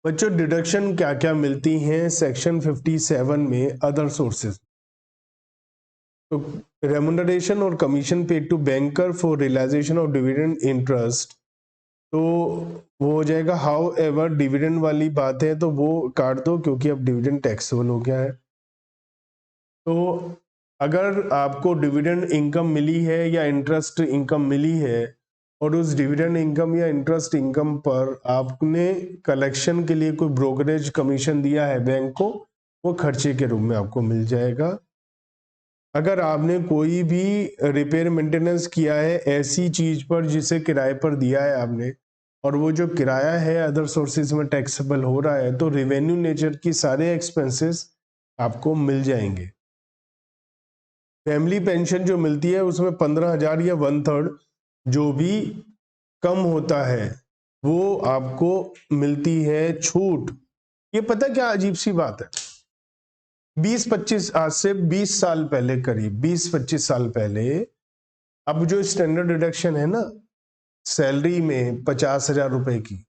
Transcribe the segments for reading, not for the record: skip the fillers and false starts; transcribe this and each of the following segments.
बच्चों डिडक्शन क्या क्या मिलती हैं सेक्शन 57 में अदर सोर्सेज। तो रेमुनरेशन और commission paid to banker for realisation of dividend interest, तो वो हो जाएगा। हाउ एवर डिविडेंड वाली बात है तो वो काट दो क्योंकि अब डिविडेंड टैक्सेबल हो गया है। तो अगर आपको डिविडेंड इनकम मिली है या इंटरेस्ट इनकम मिली है और उस डिविडेंड इनकम या इंटरेस्ट इनकम पर आपने कलेक्शन के लिए कोई ब्रोकरेज कमीशन दिया है बैंक को, वो खर्चे के रूप में आपको मिल जाएगा। अगर आपने कोई भी रिपेयर मेंटेनेंस किया है ऐसी चीज पर जिसे किराए पर दिया है आपने, और वो जो किराया है अदर सोर्सेज में टैक्सेबल हो रहा है, तो रेवेन्यू नेचर की सारे एक्सपेंसेस आपको मिल जाएंगे। फैमिली पेंशन जो मिलती है उसमें 15,000 या 1/3 जो भी कम होता है वो आपको मिलती है छूट। ये पता क्या अजीब सी बात है, 20-25 आज से 20 साल पहले, करीब 20-25 साल पहले, अब जो स्टैंडर्ड डिडक्शन है ना सैलरी में 50,000 रुपए की,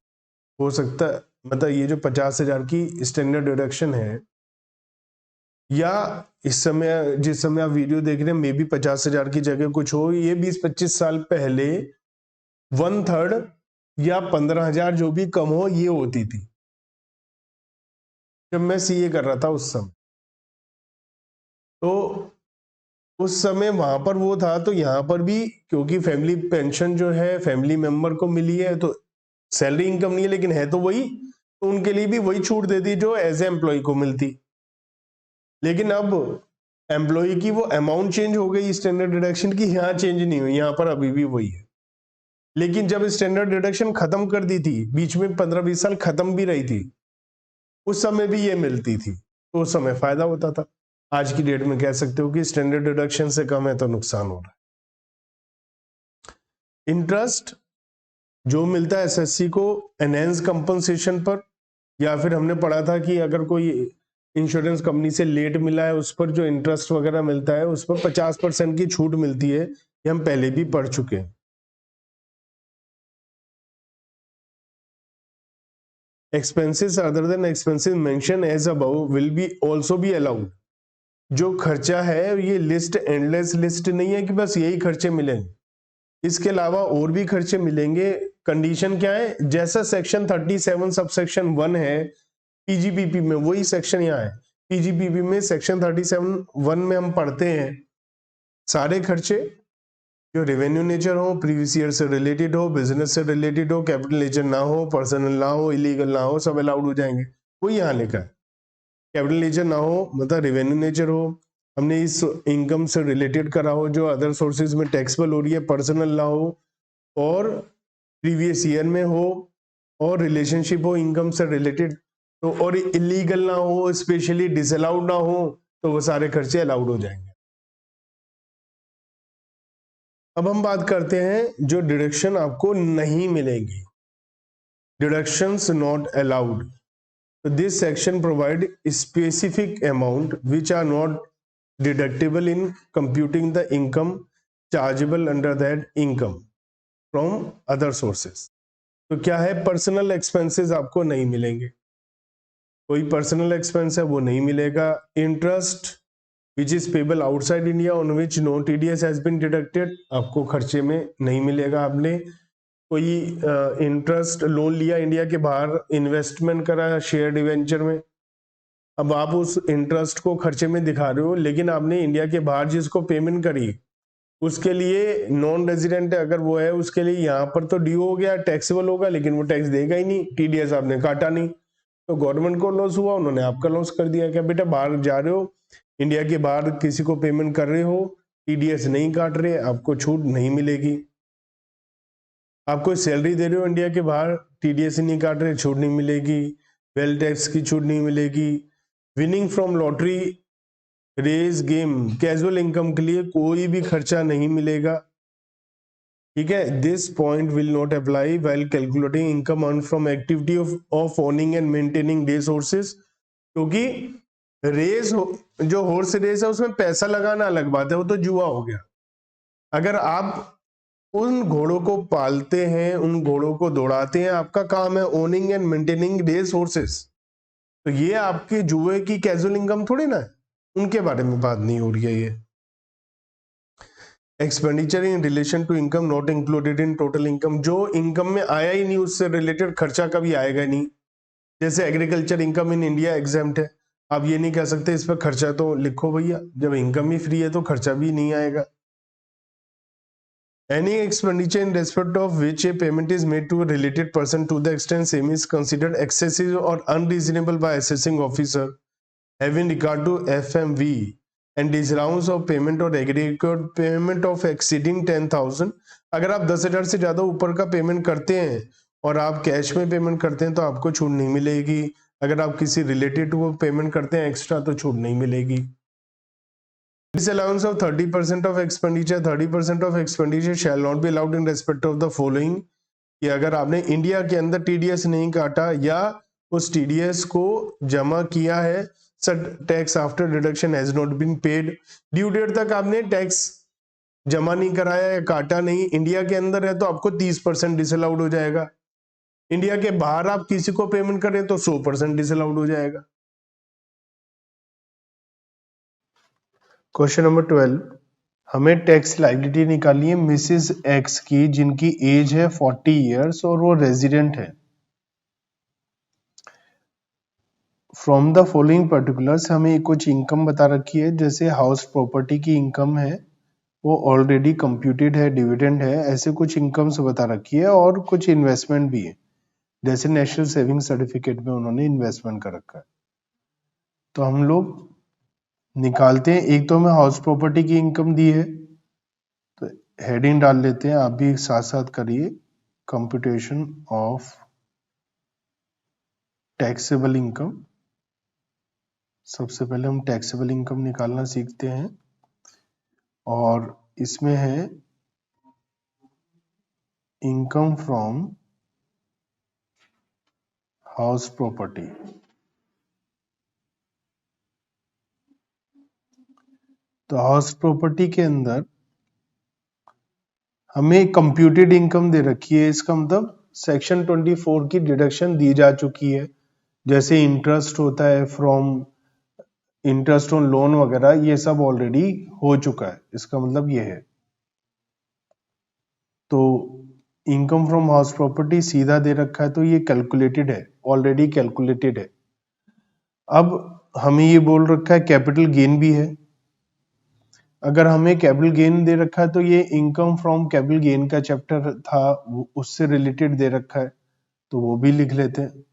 हो सकता है मतलब ये जो 50,000 की स्टैंडर्ड डिडक्शन है, या इस समय जिस समय आप वीडियो देख रहे हैं मे बी 50,000 की जगह कुछ हो, ये 20-25 साल पहले 1/3 या 15,000 जो भी कम हो ये होती थी जब मैं सीए कर रहा था उस समय। तो उस समय वहां पर वो था, तो यहाँ पर भी क्योंकि फैमिली पेंशन जो है फैमिली मेंबर को मिली है तो सैलरी इनकम नहीं है लेकिन है तो वही, तो उनके लिए भी वही छूट देती जो एज ए एम्प्लॉय को मिलती। लेकिन अब एम्प्लॉय की वो अमाउंट चेंज हो गई स्टैंडर्ड डिडक्शन की, यहाँ चेंज नहीं हुई, यहाँ पर अभी भी वही है। लेकिन जब स्टैंडर्ड डिडक्शन खत्म कर दी थी, बीच में 15-20 साल खत्म भी रही थी, उस समय भी ये मिलती थी, तो उस समय फायदा होता था। आज की डेट में कह सकते हो कि स्टैंडर्ड डिडक्शन से कम है तो नुकसान हो रहा है। इंटरेस्ट जो मिलता है एसएससी को एनहेंस कंपनसेशन पर, या फिर हमने पढ़ा था कि अगर कोई इंश्योरेंस कंपनी से लेट मिला है उस पर जो इंटरेस्ट वगैरह मिलता है उस पर 50% की छूट मिलती है, ये हम पहले भी पढ़ चुके हैं। Expenses other than expenses mention as above will be also be allowed. जो खर्चा है ये लिस्ट एंडलेस लिस्ट नहीं है कि बस यही खर्चे मिलेंगे, इसके अलावा और भी खर्चे मिलेंगे। कंडीशन क्या है, जैसा सेक्शन 37 सब सेक्शन 1 है पीजीपीपी में, वही सेक्शन यहाँ है। पीजीपीपी में सेक्शन 37(1) में हम पढ़ते हैं सारे खर्चे जो रेवेन्यू नेचर हो, प्रीवियस ईयर से रिलेटेड हो, बिजनेस से रिलेटेड हो, कैपिटल नेचर ना हो, पर्सनल ना हो, इलीगल ना हो, सब अलाउड हो जाएंगे। वो यहाँ लिखा है। कैपिटल नेचर ना हो मतलब रेवेन्यू नेचर हो, हमने इस इनकम से रिलेटेड करा हो जो अदर सोर्सेज में टैक्सेबल हो रही है, पर्सनल ना हो, और प्रीवियस ईयर में हो, और रिलेशनशिप हो इनकम से रिलेटेड, तो और इलीगल ना हो, स्पेशली डिसअलाउड ना हो, तो वो सारे खर्चे अलाउड हो जाएंगे। अब हम बात करते हैं जो डिडक्शन आपको नहीं मिलेगी, deductions not allowed. So this section provide specific amount which are not deductible in computing the income chargeable under that income from other sources। तो क्या है, पर्सनल एक्सपेंसेस आपको नहीं मिलेंगे, कोई पर्सनल एक्सपेंस है वो नहीं मिलेगा। Interest which is payable outside India on which no TDS has been deducted, आपको खर्चे में नहीं मिलेगा। आपने कोई इंटरेस्ट लोन लिया इंडिया के बाहर, इन्वेस्टमेंट करा शेयर डिवेंचर में, अब आप उस इंटरेस्ट को खर्चे में दिखा रहे हो, लेकिन आपने इंडिया के बाहर जिसको पेमेंट करी उसके लिए नॉन रेजिडेंट है अगर वो है, उसके लिए यहाँ पर तो ड्यू हो गया, टैक्सेबल होगा, लेकिन वो टैक्स देगा ही नहीं, टीडीएस आपने काटा नहीं, तो गवर्नमेंट को लॉस हुआ, उन्होंने आपका लॉस कर दिया। क्या बेटा बाहर जा रहे हो, इंडिया के बाहर किसी को पेमेंट कर रहे हो, टीडीएस नहीं काट रहे, आपको छूट नहीं मिलेगी। आप कोई सैलरी दे रहे हो इंडिया के बाहर, टीडीएस नहीं काट रहे, छूट नहीं मिलेगी। वेल टैक्स की छूट नहीं मिलेगी। Winning from lottery race game casual income के लिए कोई भी खर्चा नहीं मिलेगा, ठीक है। This point will not apply while calculating income earn from activity of owning and maintaining day sources, क्योंकि रेस जो हॉर्स रेस है उसमें पैसा लगाना अलग बात है, वो तो जुआ हो गया। अगर आप उन घोड़ों को पालते हैं, उन घोड़ों को दौड़ाते हैं, आपका काम है owning and maintaining race horses. तो ये आपके जुए की कैजुअल इनकम थोड़ी ना है, उनके बारे में बात नहीं हो रही है ये। Expenditure in relation to income not included in total income, जो इनकम में आया ही नहीं उससे रिलेटेड खर्चा कभी आएगा नहीं। जैसे agriculture income in India exempt है, आप ये नहीं कह सकते इस पर खर्चा तो लिखो भैया, जब इनकम ही फ्री है तो खर्चा भी नहीं आएगा। Any expenditure in respect of which a payment is made to a related person to the extent same is considered excessive or unreasonable by assessing officer having regard to FMV and disallowance of payment or aggregate payment of exceeding 10,000। अगर आप 10,000 से ज़्यादा ऊपर का payment करते हैं और आप कैश में पेमेंट करते हैं तो आपको छूट नहीं मिलेगी। अगर आप किसी रिलेटेड को पेमेंट करते हैं एक्स्ट्रा तो छूट नहीं मिलेगी। Disallowance of 30% of expenditure, 30% of expenditure shall not be allowed in respect of the following, कि अगर आपने इंडिया के अंदर टीडीएस नहीं काटा या उस टीडीएस को जमा किया है, tax after deduction has not been paid, due date तक आपने टैक्स जमा नहीं कराया या काटा नहीं, इंडिया के अंदर है तो आपको 30% डिसअलाउड हो जाएगा। इंडिया के बाहर आप किसी को पेमेंट करें तो 100% डिसअलाउड हो जाएगा। क्वेश्चन नंबर 12, हमें टैक्स लायबिलिटी निकालनी है मिसेस एक्स की, जिनकी एज है 40 इयर्स और वो रेजिडेंट है। फ्रॉम द फॉलोइंग पर्टिकुलर्स, हमें कुछ इनकम बता रखी है, जैसे हाउस प्रॉपर्टी की इनकम है वो ऑलरेडी कंप्यूटेड है, डिविडेंड है, ऐसे कुछ इनकम्स बता रखी है और कुछ इन्वेस्टमेंट भी है, जैसे नेशनल सेविंग सर्टिफिकेट में उन्होंने इन्वेस्टमेंट कर रखा है। तो हम लोग निकालते हैं, एक तो हमें हाउस प्रॉपर्टी की इनकम दी है तो हेडिंग डाल लेते हैं, आप भी साथ साथ करिए, कंप्यूटेशन ऑफ टैक्सेबल इनकम। सबसे पहले हम टैक्सेबल इनकम निकालना सीखते हैं और इसमें है इनकम फ्रॉम हाउस प्रॉपर्टी। तो हाउस प्रॉपर्टी के अंदर हमें कंप्यूटेड इनकम दे रखी है, इसका मतलब सेक्शन 24 की डिडक्शन दी जा चुकी है, जैसे इंटरेस्ट होता है फ्रॉम इंटरेस्ट ऑन लोन वगैरह, ये सब ऑलरेडी हो चुका है, इसका मतलब ये है। तो इनकम फ्रॉम हाउस प्रॉपर्टी सीधा दे रखा है तो ये कैलकुलेटेड है, ऑलरेडी कैलकुलेटेड है। अब हमें ये बोल रखा है कैपिटल गेन भी है, अगर हमें कैपिटल गेन दे रखा है तो ये इनकम फ्रॉम कैपिटल गेन का चैप्टर था उससे रिलेटेड दे रखा है, तो वो भी लिख लेते हैं,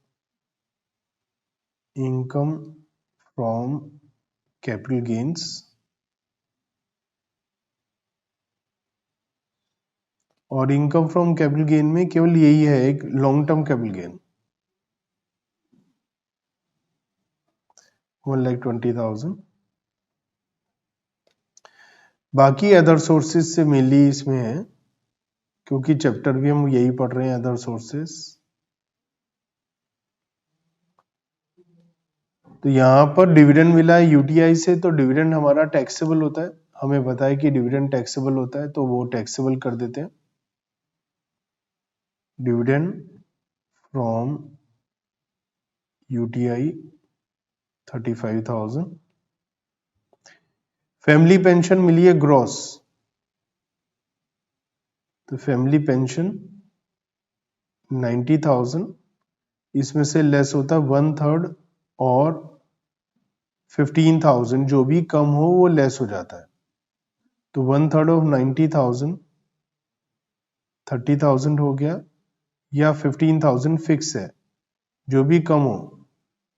इनकम फ्रॉम कैपिटल गेन्स। और इनकम फ्रॉम कैपिटल गेन में केवल यही है एक लॉन्ग टर्म कैपिटल गेन 1,20,000। बाकी अदर सोर्सेस से मिली इसमें है, क्योंकि चैप्टर भी हम यही पढ़ रहे हैं, अदर सोर्सेस। तो यहाँ पर डिविडेंड मिला है यूटीआई से, तो डिविडेंड हमारा टैक्सेबल होता है, हमें पता है कि डिविडेंड टैक्सेबल होता है, तो वो टैक्सेबल कर देते हैं। Dividend from UTI 35,000। Family pension मिली है ग्रॉस, तो फैमिली पेंशन 90,000, इसमें से लेस होता है 1/3 और 15,000, जो भी कम हो वो लेस हो जाता है। तो 1/3 ऑफ 90,000 30,000 हो गया, या 15,000 फिक्स है, जो भी कम हो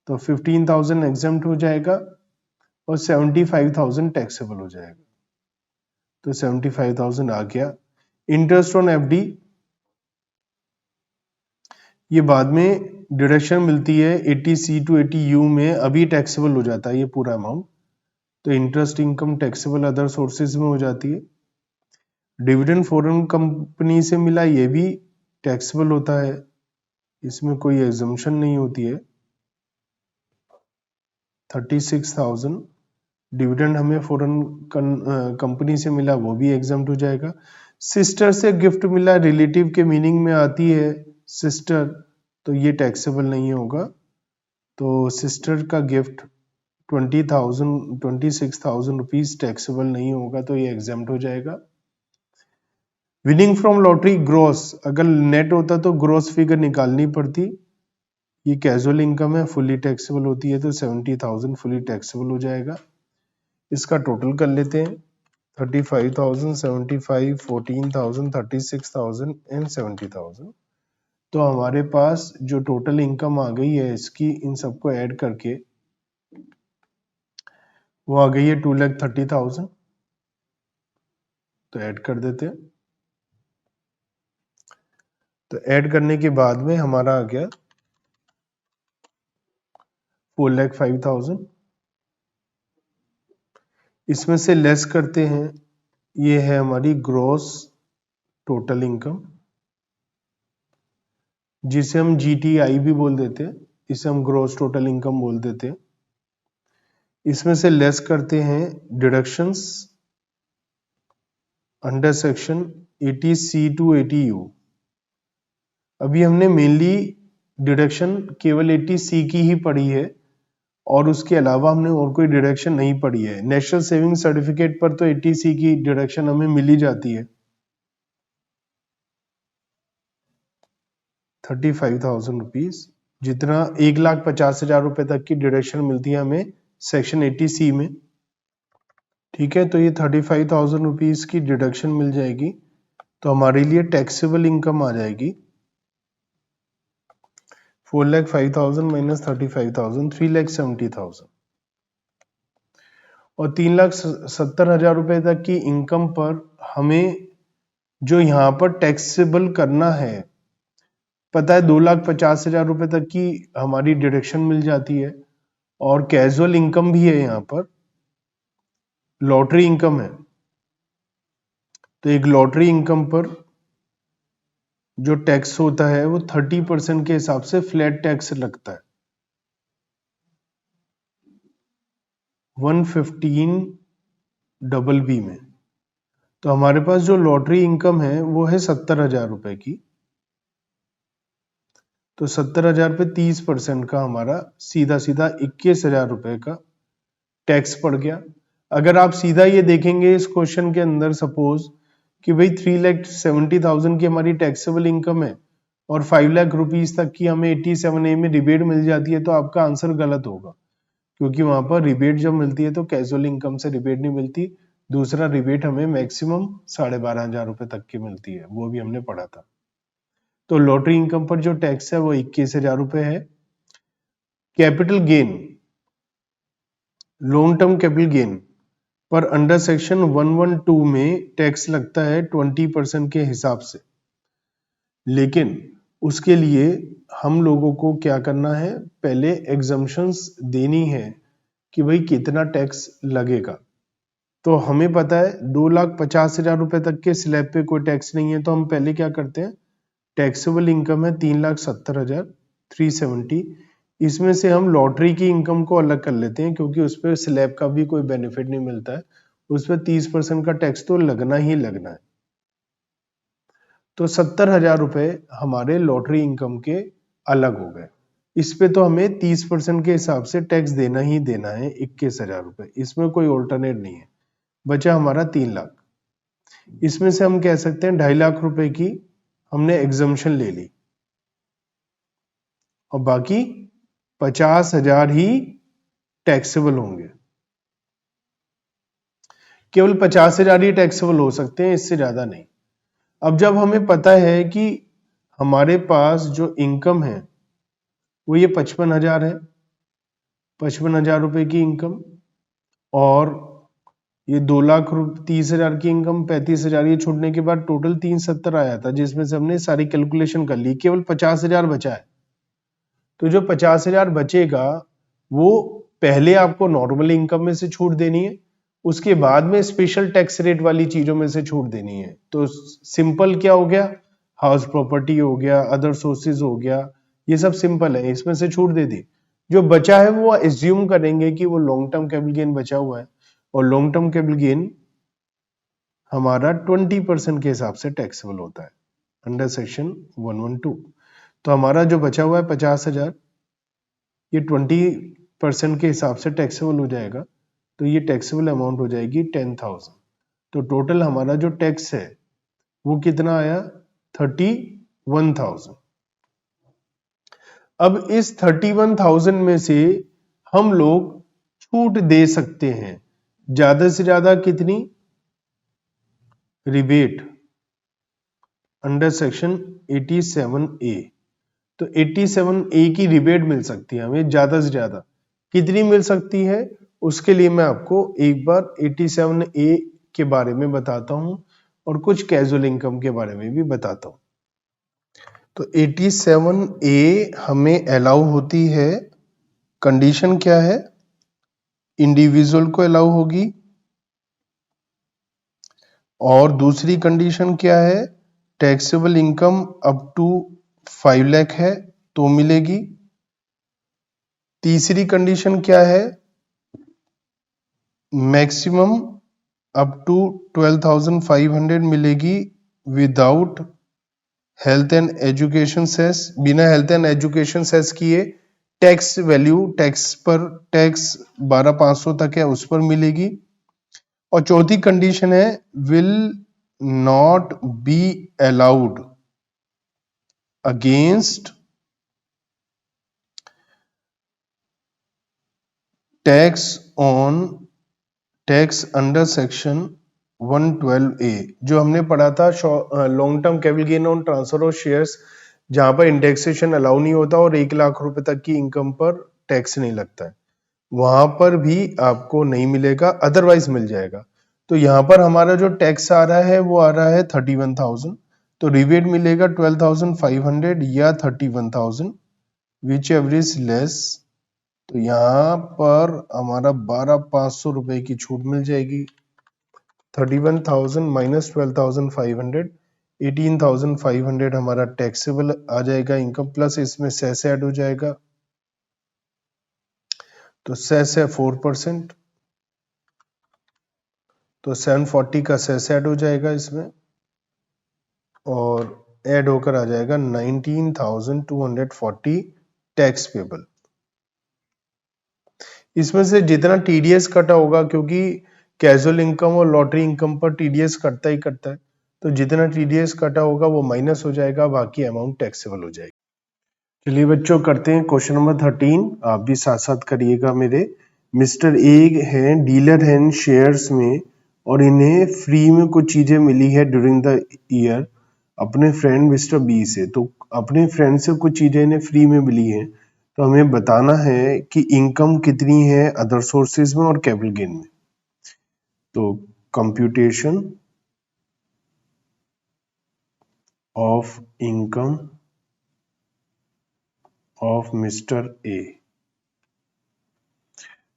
तो 15,000 एग्जम्प्ट हो जाएगा और 75,000 टैक्सेबल हो जाएगा, तो 75,000 आ गया। इंटरेस्ट ऑन एफडी, ये बाद में डिडक्शन मिलती है 80C to 80U में, अभी टैक्सेबल हो जाता है ये पूरा अमाउंट, तो interest income taxable other sources में हो जाती है। डिविडेंड फॉरेन कंपनी से मिला, ये भी टैक्सेबल होता है, इसमें कोई एग्जम्पशन नहीं होती है। 36,000 डिविडेंड हमें फॉरेन कंपनी से मिला, वो भी एग्जम्प्ट हो जाएगा। सिस्टर से गिफ्ट मिला, रिलेटिव के मीनिंग में आती है सिस्टर, तो ये टैक्सेबल नहीं होगा। तो सिस्टर का गिफ्ट 26,000 रुपीज टैक्सेबल नहीं होगा, तो ये एग्जाम्प्ट हो जाएगा। विनिंग फ्रॉम लॉटरी ग्रॉस, अगर नेट होता तो ग्रॉस फिगर निकालनी पड़ती। ये कैजुअल इनकम है, फुली टैक्सेबल होती है, तो 70,000 फुली टैक्सेबल हो जाएगा। इसका टोटल कर लेते हैं, 35,000, 75, 14,000, 36,000 एंड 70,000। तो हमारे पास जो टोटल इनकम आ गई है इसकी, इन सबको ऐड करके वो आ गई है 2,30,000। तो ऐड कर देते हैं। तो ऐड करने के बाद में हमारा आ गया 4,05,000। इसमें से लेस करते हैं, ये है हमारी ग्रॉस टोटल इनकम, जिसे हम GTI भी बोल देते हैं, इसे हम ग्रॉस टोटल इनकम बोल देते हैं। इसमें से लेस करते हैं deductions under section 80C to 80U। अभी हमने मेनली डिडक्शन केवल 80C की ही पढ़ी है, और उसके अलावा हमने और कोई डिडक्शन नहीं पढ़ी है। नेशनल सेविंग सर्टिफिकेट पर तो 80C की डिडक्शन हमें मिल ही जाती है। 35,000 रुपीज, जितना 1,50,000 रुपए तक की डिडक्शन मिलती है हमें सेक्शन 80C में। ठीक है, तो ये 35,000 रुपीज की डिडक्शन मिल जाएगी, तो हमारे लिए टैक्सेबल इनकम आ जाएगी 4,05,000 माइनस 35,000, 3,70,000। और 3,70,000 रुपए तक की इनकम पर हमें जो यहाँ पर टैक्सेबल करना है, पता है 2,50,000 रुपए तक की हमारी डिडक्शन मिल जाती है, और कैजुअल इनकम भी है, यहाँ पर लॉटरी इनकम है। तो एक लॉटरी इनकम पर जो टैक्स होता है वो 30% के हिसाब से फ्लैट टैक्स लगता है। 115BB में। तो हमारे पास जो लॉटरी इनकम है वो है 70,000 रुपए की। तो 70,000 पे 30% का हमारा सीधा सीधा 21,000 रुपए का टैक्स पड़ गया। अगर आप सीधा ये देखेंगे इस क्वेश्चन के अंदर, सपोज कि भाई 3,70,000 की हमारी टैक्सेबल इनकम है और 5 लाख रुपीज तक की हमें 87A में रिबेट मिल जाती है, तो आपका आंसर गलत होगा, क्योंकि वहां पर रिबेट जब मिलती है तो कैजुअल इनकम से रिबेट नहीं मिलती। दूसरा रिबेट हमें मैक्सिमम 12,500 रुपए तक की मिलती है, वो भी हमने पढ़ा था। तो लॉटरी इनकम पर जो टैक्स है वो 21,000 रुपए है। Capital gain, long term capital gain पर अंडर सेक्शन 112 में टैक्स लगता है 20% के हिसाब से, लेकिन उसके लिए हम लोगों को क्या करना है, पहले एग्जम्पशंस देनी है कि भाई कितना टैक्स लगेगा। तो हमें पता है 2,50,000 रुपए तक के स्लैब पे कोई टैक्स नहीं है, तो हम पहले क्या करते हैं, टैक्सेबल इनकम है 3,70,370, इसमें से हम लॉटरी की इनकम को अलग कर लेते हैं, क्योंकि उस पर स्लैब का भी कोई बेनिफिट नहीं मिलता है, उस पर 30% का टैक्स तो लगना ही लगना है। तो 70,000 रुपए हमारे लॉटरी इनकम के अलग हो गए। इस पे तो हमें 30% के हिसाब से टैक्स देना ही देना है 21,000 रुपए, इसमें कोई ऑल्टरनेट नहीं है। बचा हमारा 3 लाख। इसमें से हम कह सकते हैं 2.5 लाख रुपए की हमने एग्जम्पशन ले ली, और बाकी 50,000 ही टैक्सेबल होंगे। केवल 50,000 ही टैक्सेबल हो सकते हैं, इससे ज्यादा नहीं। अब जब हमें पता है कि हमारे पास जो इनकम है वो ये 55,000 है, 55,000 रुपए की इनकम, और ये 2,30,000 की इनकम, 35,000 ये छोड़ने के बाद टोटल 370 आया था, जिसमें से हमने सारी कैलकुलेशन कर ली, केवल 50,000 बचा है। तो जो 50,000 बचेगा वो पहले आपको नॉर्मल इनकम में से छूट देनी है, उसके बाद में स्पेशल टैक्स रेट वाली चीजों में से छूट देनी है। तो सिंपल क्या हो गया, हाउस प्रॉपर्टी हो गया, अदर सोर्सेज हो गया, ये सब सिंपल है, इसमें से छूट दे दी। जो बचा है वो एज्यूम करेंगे कि वो लॉन्ग टर्म कैपिटल गेन बचा हुआ है, और लॉन्ग टर्म कैपिटल गेन हमारा 20% के हिसाब से टैक्सेबल होता है अंडर सेक्शन 112। तो हमारा जो बचा हुआ है 50,000, ये 20% के हिसाब से टैक्सेबल हो जाएगा, तो ये टैक्सेबल अमाउंट हो जाएगी 10,000। तो टोटल हमारा जो टैक्स है वो कितना आया, 31,000। अब इस 31,000 में से हम लोग छूट दे सकते हैं ज्यादा से ज्यादा कितनी, रिबेट अंडर सेक्शन 87A। तो 87A की रिबेट मिल सकती है हमें ज्यादा से ज्यादा, कितनी मिल सकती है उसके लिए मैं आपको एक बार 87A के बारे में बताता हूं और कुछ कैजुअल इनकम के बारे में भी बताता हूं। तो 87A हमें अलाउ होती है, कंडीशन क्या है, इंडिविजुअल को अलाउ होगी, और दूसरी कंडीशन क्या है, taxable income up to 5 lakh है तो मिलेगी। तीसरी कंडीशन क्या है, मैक्सिमम अप टू 12,500 मिलेगी without health and education cess, बिना हेल्थ एंड एजुकेशन सेस किए। टैक्स वैल्यू, टैक्स पर टैक्स 12,500 तक है उस पर मिलेगी। और चौथी कंडीशन है, will not be allowed against tax on tax under section 112A, जो हमने पढ़ा था long term capital gain on transfer of shares, जहां पर इंडेक्सेशन अलाउ नहीं होता और 1 लाख रुपए तक की इनकम पर टैक्स नहीं लगता है, वहां पर भी आपको नहीं मिलेगा, अदरवाइज मिल जाएगा। तो यहाँ पर हमारा जो टैक्स आ रहा है वो आ रहा है 31,000, तो रिबेट मिलेगा 12,500 या 31,000, विच एवरेज लेस। तो यहाँ पर हमारा 12,500 रुपए की छूट मिल जाएगी। 31,000 माइनस 12,500, 18,500 हमारा टैक्सेबल आ जाएगा इनकम, प्लस इसमें सेस ऐड हो जाएगा, तो सेस है 4%, तो 740 का सेस ऐड हो जाएगा इसमें, और ऐड होकर आ जाएगा 19,240 टैक्स पेबल। इसमें से जितना टीडीएस कटा होगा, क्योंकि कैजुअल इनकम और लॉटरी इनकम पर टीडीएस कटता ही कटता है, तो जितना टीडीएस कटा होगा वो माइनस हो जाएगा, बाकी अमाउंट टैक्सेबल हो जाएगी। चलिए बच्चों करते हैं क्वेश्चन नंबर 13, आप भी साथ साथ करिएगा मेरे। मिस्टर ए है, डीलर हैं शेयर्स में और इन्हें फ्री में कुछ चीजें मिली है ड्यूरिंग द ईयर अपने फ्रेंड मिस्टर बी से। तो अपने फ्रेंड से कुछ चीजें इन्हें फ्री में मिली है, तो हमें बताना है कि इनकम कितनी है अदर सोर्सेज में और कैपिटल गेन में। तो computation of income of mister A.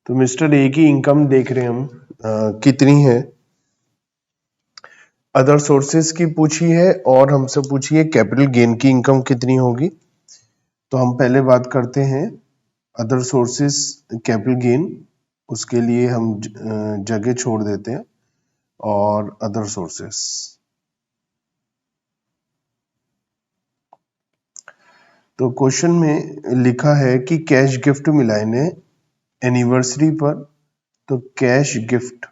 तो मिस्टर ए की इनकम देख रहे हैं हम कितनी है, अदर सोर्सेज की पूछी है और हमसे पूछी है कैपिटल गेन की इनकम कितनी होगी। तो हम पहले बात करते हैं अदर सोर्सेज कैपिटल गेन, उसके लिए हम जगह छोड़ देते हैं, और अदर सोर्सेस। तो क्वेश्चन में लिखा है कि कैश गिफ्ट मिला इन्हें एनिवर्सरी पर, तो कैश गिफ्ट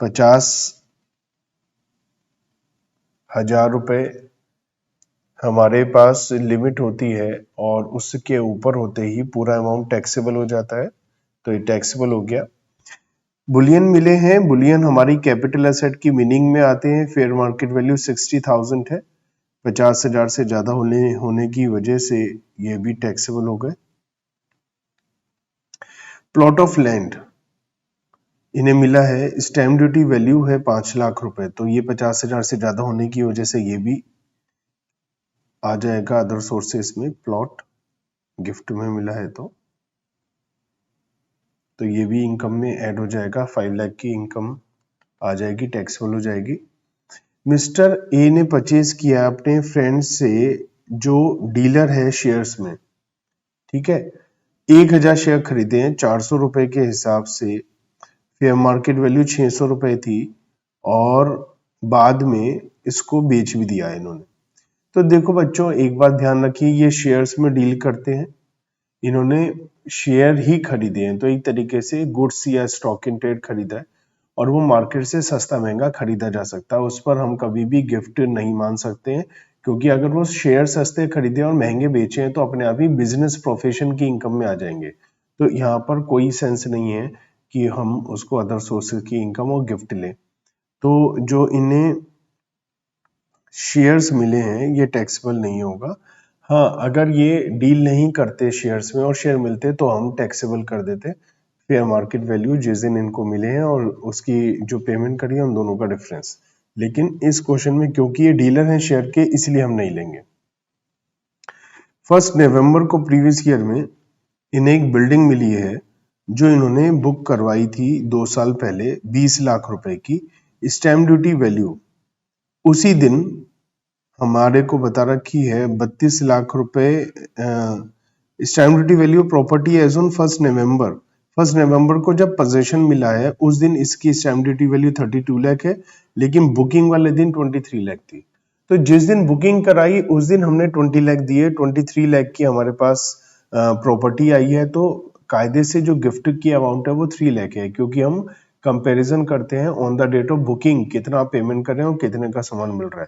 50,000 रुपए हमारे पास लिमिट होती है, और उसके ऊपर होते ही पूरा अमाउंट टैक्सेबल हो जाता है, तो ये टैक्सेबल हो गया। बुलियन मिले हैं, बुलियन हमारी कैपिटल एसेट की मीनिंग में आते हैं, फेयर मार्केट वैल्यू 60,000 है, 50,000 से ज्यादा होने की वजह से ये भी टैक्सेबल हो गए। प्लॉट ऑफ लैंड इन्हें मिला है, स्टैम्प ड्यूटी वैल्यू है 5 लाख रुपए, तो ये 50,000 से ज्यादा होने की वजह से ये भी आ जाएगा अदर सोर्सेस में, प्लॉट गिफ्ट में मिला है तो ये भी इनकम में ऐड हो जाएगा, 5 लाख की इनकम आ जाएगी, टैक्सेबल हो जाएगी। मिस्टर ए ने परचेज किया अपने फ्रेंड से जो डीलर है शेयर्स में, ठीक है, 1,000 शेयर खरीदे हैं 400 रुपए के हिसाब से, फेयर मार्केट वैल्यू 600 रुपए थी, और बाद में इसको बेच भी दिया है इन्होंने। तो देखो बच्चों, एक बात ध्यान रखिए, ये शेयर्स में डील करते हैं, इन्होंने शेयर ही खरीदे हैं, तो एक तरीके से गुड्स या स्टॉक इन ट्रेड खरीदा है और वो मार्केट से सस्ता महंगा खरीदा जा सकता है, उस पर हम कभी भी गिफ्ट नहीं मान सकते हैं, क्योंकि अगर वो शेयर सस्ते खरीदे और महंगे बेचे हैं तो अपने आप ही बिजनेस प्रोफेशन की इनकम में आ जाएंगे। तो यहाँ पर कोई सेंस नहीं है कि हम उसको अदर सोर्सेज की इनकम और गिफ्ट लें। तो जो इन्हें शेयर्स मिले हैं ये टैक्सेबल नहीं होगा। हाँ, अगर ये डील नहीं करते शेयर्स में और शेयर मिलते तो हम टैक्सेबल कर देते फेयर मार्केट वैल्यू जिस दिन इनको मिले हैं और उसकी जो पेमेंट करी है उन दोनों का डिफरेंस। लेकिन इस क्वेश्चन में क्योंकि ये डीलर हैं शेयर के, इसलिए हम नहीं लेंगे। 1 नवंबर को प्रीवियस ईयर में इन्हें एक बिल्डिंग मिली है जो इन्होंने बुक करवाई थी 2 साल पहले 20 लाख रुपए की। स्टैम्प ड्यूटी वैल्यू उसी दिन हमारे को बता रखी है 32 लाख रुपए। Stamp duty value property as on 1 November. 1 नवंबर को जब पोजेशन मिला है उस दिन इसकी स्टैम्प ड्यूटी वैल्यू 32 लाख है, लेकिन बुकिंग वाले दिन 23 लाख थी। तो जिस दिन बुकिंग कराई उस दिन हमने 20 लाख दिए, 23 लाख की हमारे पास प्रॉपर्टी आई है, तो कायदे से जो गिफ्ट की अमाउंट है वो 3 लाख है, क्योंकि हम कंपैरिजन करते हैं on the date of booking, कितना आप पेमेंट कर रहे हैं और कितने का सामान मिल रहा है।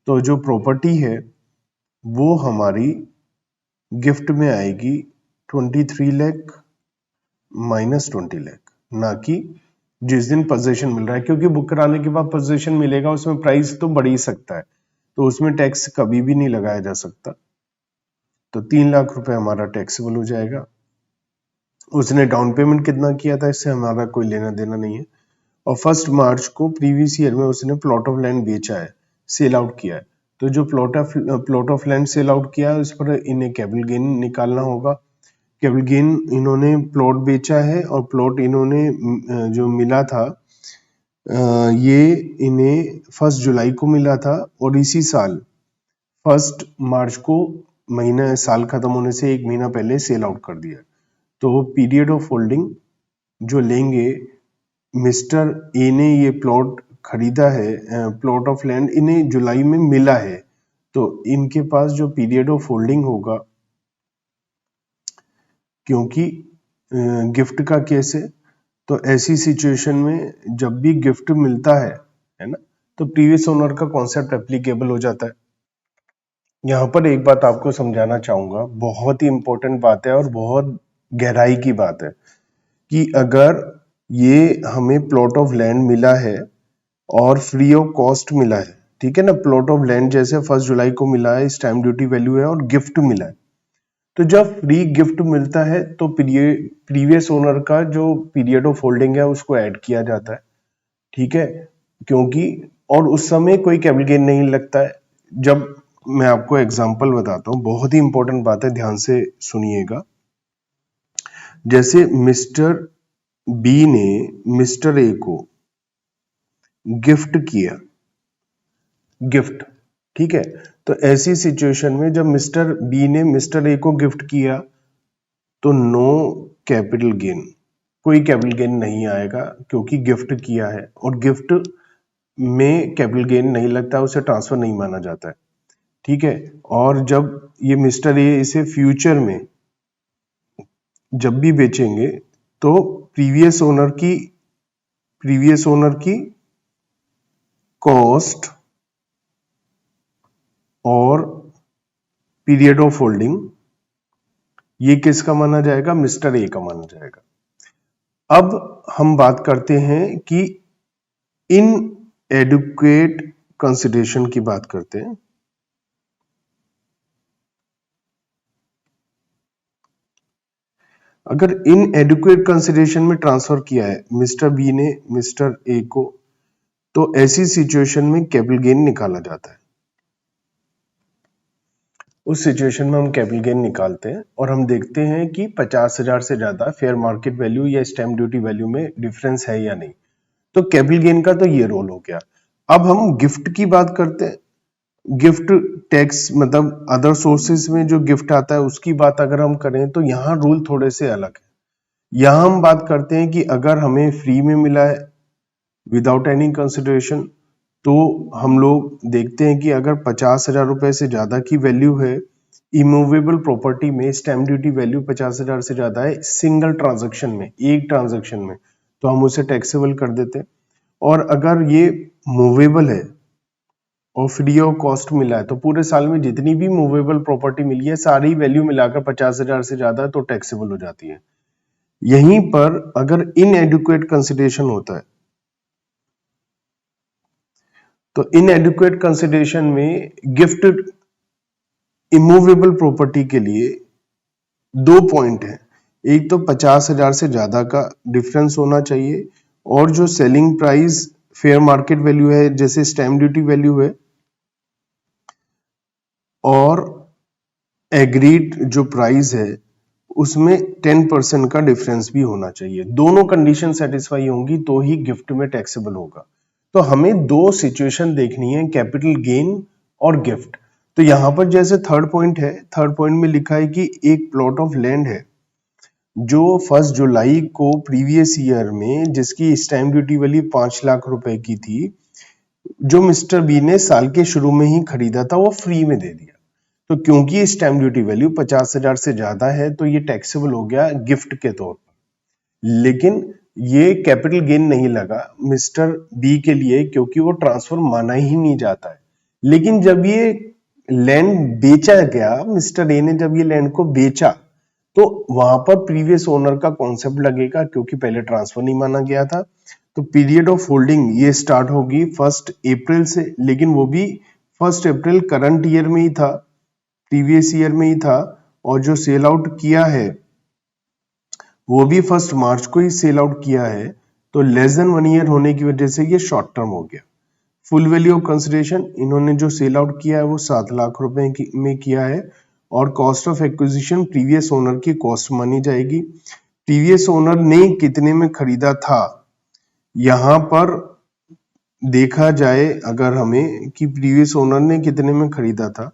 तो जो प्रॉपर्टी है वो हमारी गिफ्ट में आएगी 23 लाख माइनस 20 लाख, ना कि जिस दिन पोजीशन मिल रहा है, क्योंकि बुक कराने के बाद पोजीशन मिलेगा उसमें प्राइस तो बढ़ ही सकता है, तो उसमें टैक्स कभी भी नहीं लगाया जा सकता। तो 3 लाख रुपए हमारा टैक्सेबल हो जाएगा। उसने डाउन पेमेंट कितना किया था इससे हमारा कोई लेना देना नहीं है। और 1 मार्च को प्रीवियस ईयर में उसने प्लॉट ऑफ लैंड बेचा है, सेल आउट किया है, तो जो plot of land sell out किया है उस पर इन्हें कैपिटल गेन निकालना होगा। कैपिटल गेन, इन्होंने प्लॉट बेचा है और प्लॉट इन्होंने जो मिला था ये इन्हें 1 जुलाई को मिला था और इसी साल 1 मार्च को महीना साल खत्म होने से 1 महीना पहले सेल आउट कर दिया। तो पीरियड ऑफ होल्डिंग जो लेंगे, मिस्टर ए ने ये प्लॉट खरीदा है, प्लॉट ऑफ लैंड इन्हें जुलाई में मिला है, तो इनके पास जो पीरियड ऑफ होल्डिंग होगा, क्योंकि गिफ्ट का केस है, तो ऐसी सिचुएशन में जब भी गिफ्ट मिलता है ना, तो प्रीवियस ओनर का कॉन्सेप्ट एप्लीकेबल हो जाता है। यहाँ पर एक बात आपको समझाना चाहूंगा, बहुत ही इंपॉर्टेंट बात है और बहुत गहराई की बात है, कि अगर ये हमें प्लॉट ऑफ लैंड मिला है और फ्री ऑफ कॉस्ट मिला है, ठीक है ना, प्लॉट ऑफ लैंड जैसे 1 जुलाई को मिला है, स्टैम्प ड्यूटी वैल्यू है और गिफ्ट मिला है, तो जब फ्री गिफ्ट मिलता है तो प्रीवियस ओनर का जो पीरियड ऑफ होल्डिंग है उसको ऐड किया जाता है, ठीक है, क्योंकि और उस समय कोई कैपिटल गेन नहीं लगता है। जब मैं आपको एग्जांपल बताता हूं, बहुत ही इंपॉर्टेंट बात है, ध्यान से सुनिएगा। जैसे मिस्टर बी ने मिस्टर ए को गिफ्ट किया, गिफ्ट, ठीक है, तो ऐसी सिचुएशन में जब मिस्टर बी ने मिस्टर ए को गिफ्ट किया तो नो कैपिटल गेन, कोई कैपिटल गेन नहीं आएगा, क्योंकि गिफ्ट किया है और गिफ्ट में कैपिटल गेन नहीं लगता, उसे ट्रांसफर नहीं माना जाता है, ठीक है। और जब ये मिस्टर ए इसे फ्यूचर में जब भी बेचेंगे तो प्रीवियस ओनर की कॉस्ट और पीरियड ऑफ होल्डिंग ये किसका माना जाएगा, मिस्टर ए का माना जाएगा। अब हम बात करते हैं कि इन एडुकेट कंसिडरेशन की बात करते हैं। अगर इन एडुकेट कंसिडरेशन में ट्रांसफर किया है मिस्टर बी ने मिस्टर ए को, तो ऐसी सिचुएशन में कैपिटल गेन निकाला जाता है। उस सिचुएशन में हम कैपिटल गेन निकालते हैं और हम देखते हैं कि 50,000 से ज्यादा फेयर मार्केट वैल्यू या स्टैम्प ड्यूटी वैल्यू में डिफरेंस है या नहीं, तो कैपिटल गेन का तो ये रोल हो गया। अब हम गिफ्ट की बात करते हैं। गिफ्ट टैक्स मतलब अदर सोर्सेज में जो गिफ्ट आता है उसकी बात अगर हम करें तो यहाँ रूल थोड़े से अलग है। यहाँ हम बात करते हैं कि अगर हमें फ्री में मिला है विदाउट एनी कंसिडरेशन। तो हम लोग देखते हैं कि अगर 50,000 रुपए से ज्यादा की वैल्यू है इमूवेबल प्रॉपर्टी में, स्टैम्प ड्यूटी वैल्यू 50,000 से ज्यादा है सिंगल ट्रांजैक्शन में, एक ट्रांजैक्शन में, तो हम उसे टैक्सेबल कर देते हैं। और अगर ये मूवेबल है और फ्री ऑफ कॉस्ट मिला है तो पूरे साल में जितनी भी मूवेबल प्रॉपर्टी मिली है सारी वैल्यू मिलाकर 50,000 से ज्यादा है तो टैक्सेबल हो जाती है। यहीं पर अगर इनएडुकेट कंसिडरेशन होता है तो इनएडुकेट कंसिडरेशन में गिफ्ट इमूवेबल प्रॉपर्टी के लिए दो पॉइंट है। एक तो 50,000 से ज्यादा का डिफरेंस होना चाहिए और जो selling price fair market value है जैसे स्टैम्प ड्यूटी वैल्यू है और एग्रीड जो प्राइस है उसमें 10% का डिफरेंस भी होना चाहिए। दोनों कंडीशन सेटिस्फाई होंगी तो ही गिफ्ट में टैक्सेबल होगा। तो हमें दो सिचुएशन देखनी है, कैपिटल गेन और गिफ्ट। तो यहां पर जैसे थर्ड पॉइंट है, थर्ड पॉइंट में लिखा है कि एक प्लॉट ऑफ लैंड है जो 1 जुलाई को प्रीवियस ईयर में जिसकी स्टैम्प ड्यूटी वैल्यू 5 लाख रुपए की थी, जो मिस्टर बी ने साल के शुरू में ही खरीदा था वो फ्री में दे दिया। तो क्योंकि स्टैम्प ड्यूटी वैल्यू 50,000 से ज्यादा है तो ये टैक्सेबल हो गया गिफ्ट के तौर पर। लेकिन ये कैपिटल गेन नहीं लगा मिस्टर बी के लिए क्योंकि वो ट्रांसफर माना ही नहीं जाता है। लेकिन जब ये लैंड बेचा गया, मिस्टर ए ने जब ये लैंड को बेचा तो वहां पर प्रीवियस ओनर का कॉन्सेप्ट लगेगा क्योंकि पहले ट्रांसफर नहीं माना गया था। तो पीरियड ऑफ होल्डिंग ये स्टार्ट होगी 1 अप्रैल से, लेकिन वो भी 1 अप्रैल करंट ईयर में ही था, प्रीवियस ईयर में ही था। और जो सेल आउट किया है वो भी 1 मार्च को ही सेल आउट किया है। तो लेस देन 1 ईयर होने की वजह से ये शॉर्ट टर्म हो गया। फुल वैल्यू ऑफ कंसिडरेशन इन्होंने जो सेल आउट किया है वो 7 लाख रुपए में किया है और cost of acquisition previous owner की कॉस्ट मानी जाएगी। प्रीवियस ओनर ने कितने में खरीदा था, यहां पर देखा जाए अगर हमें कि प्रीवियस ओनर ने कितने में खरीदा था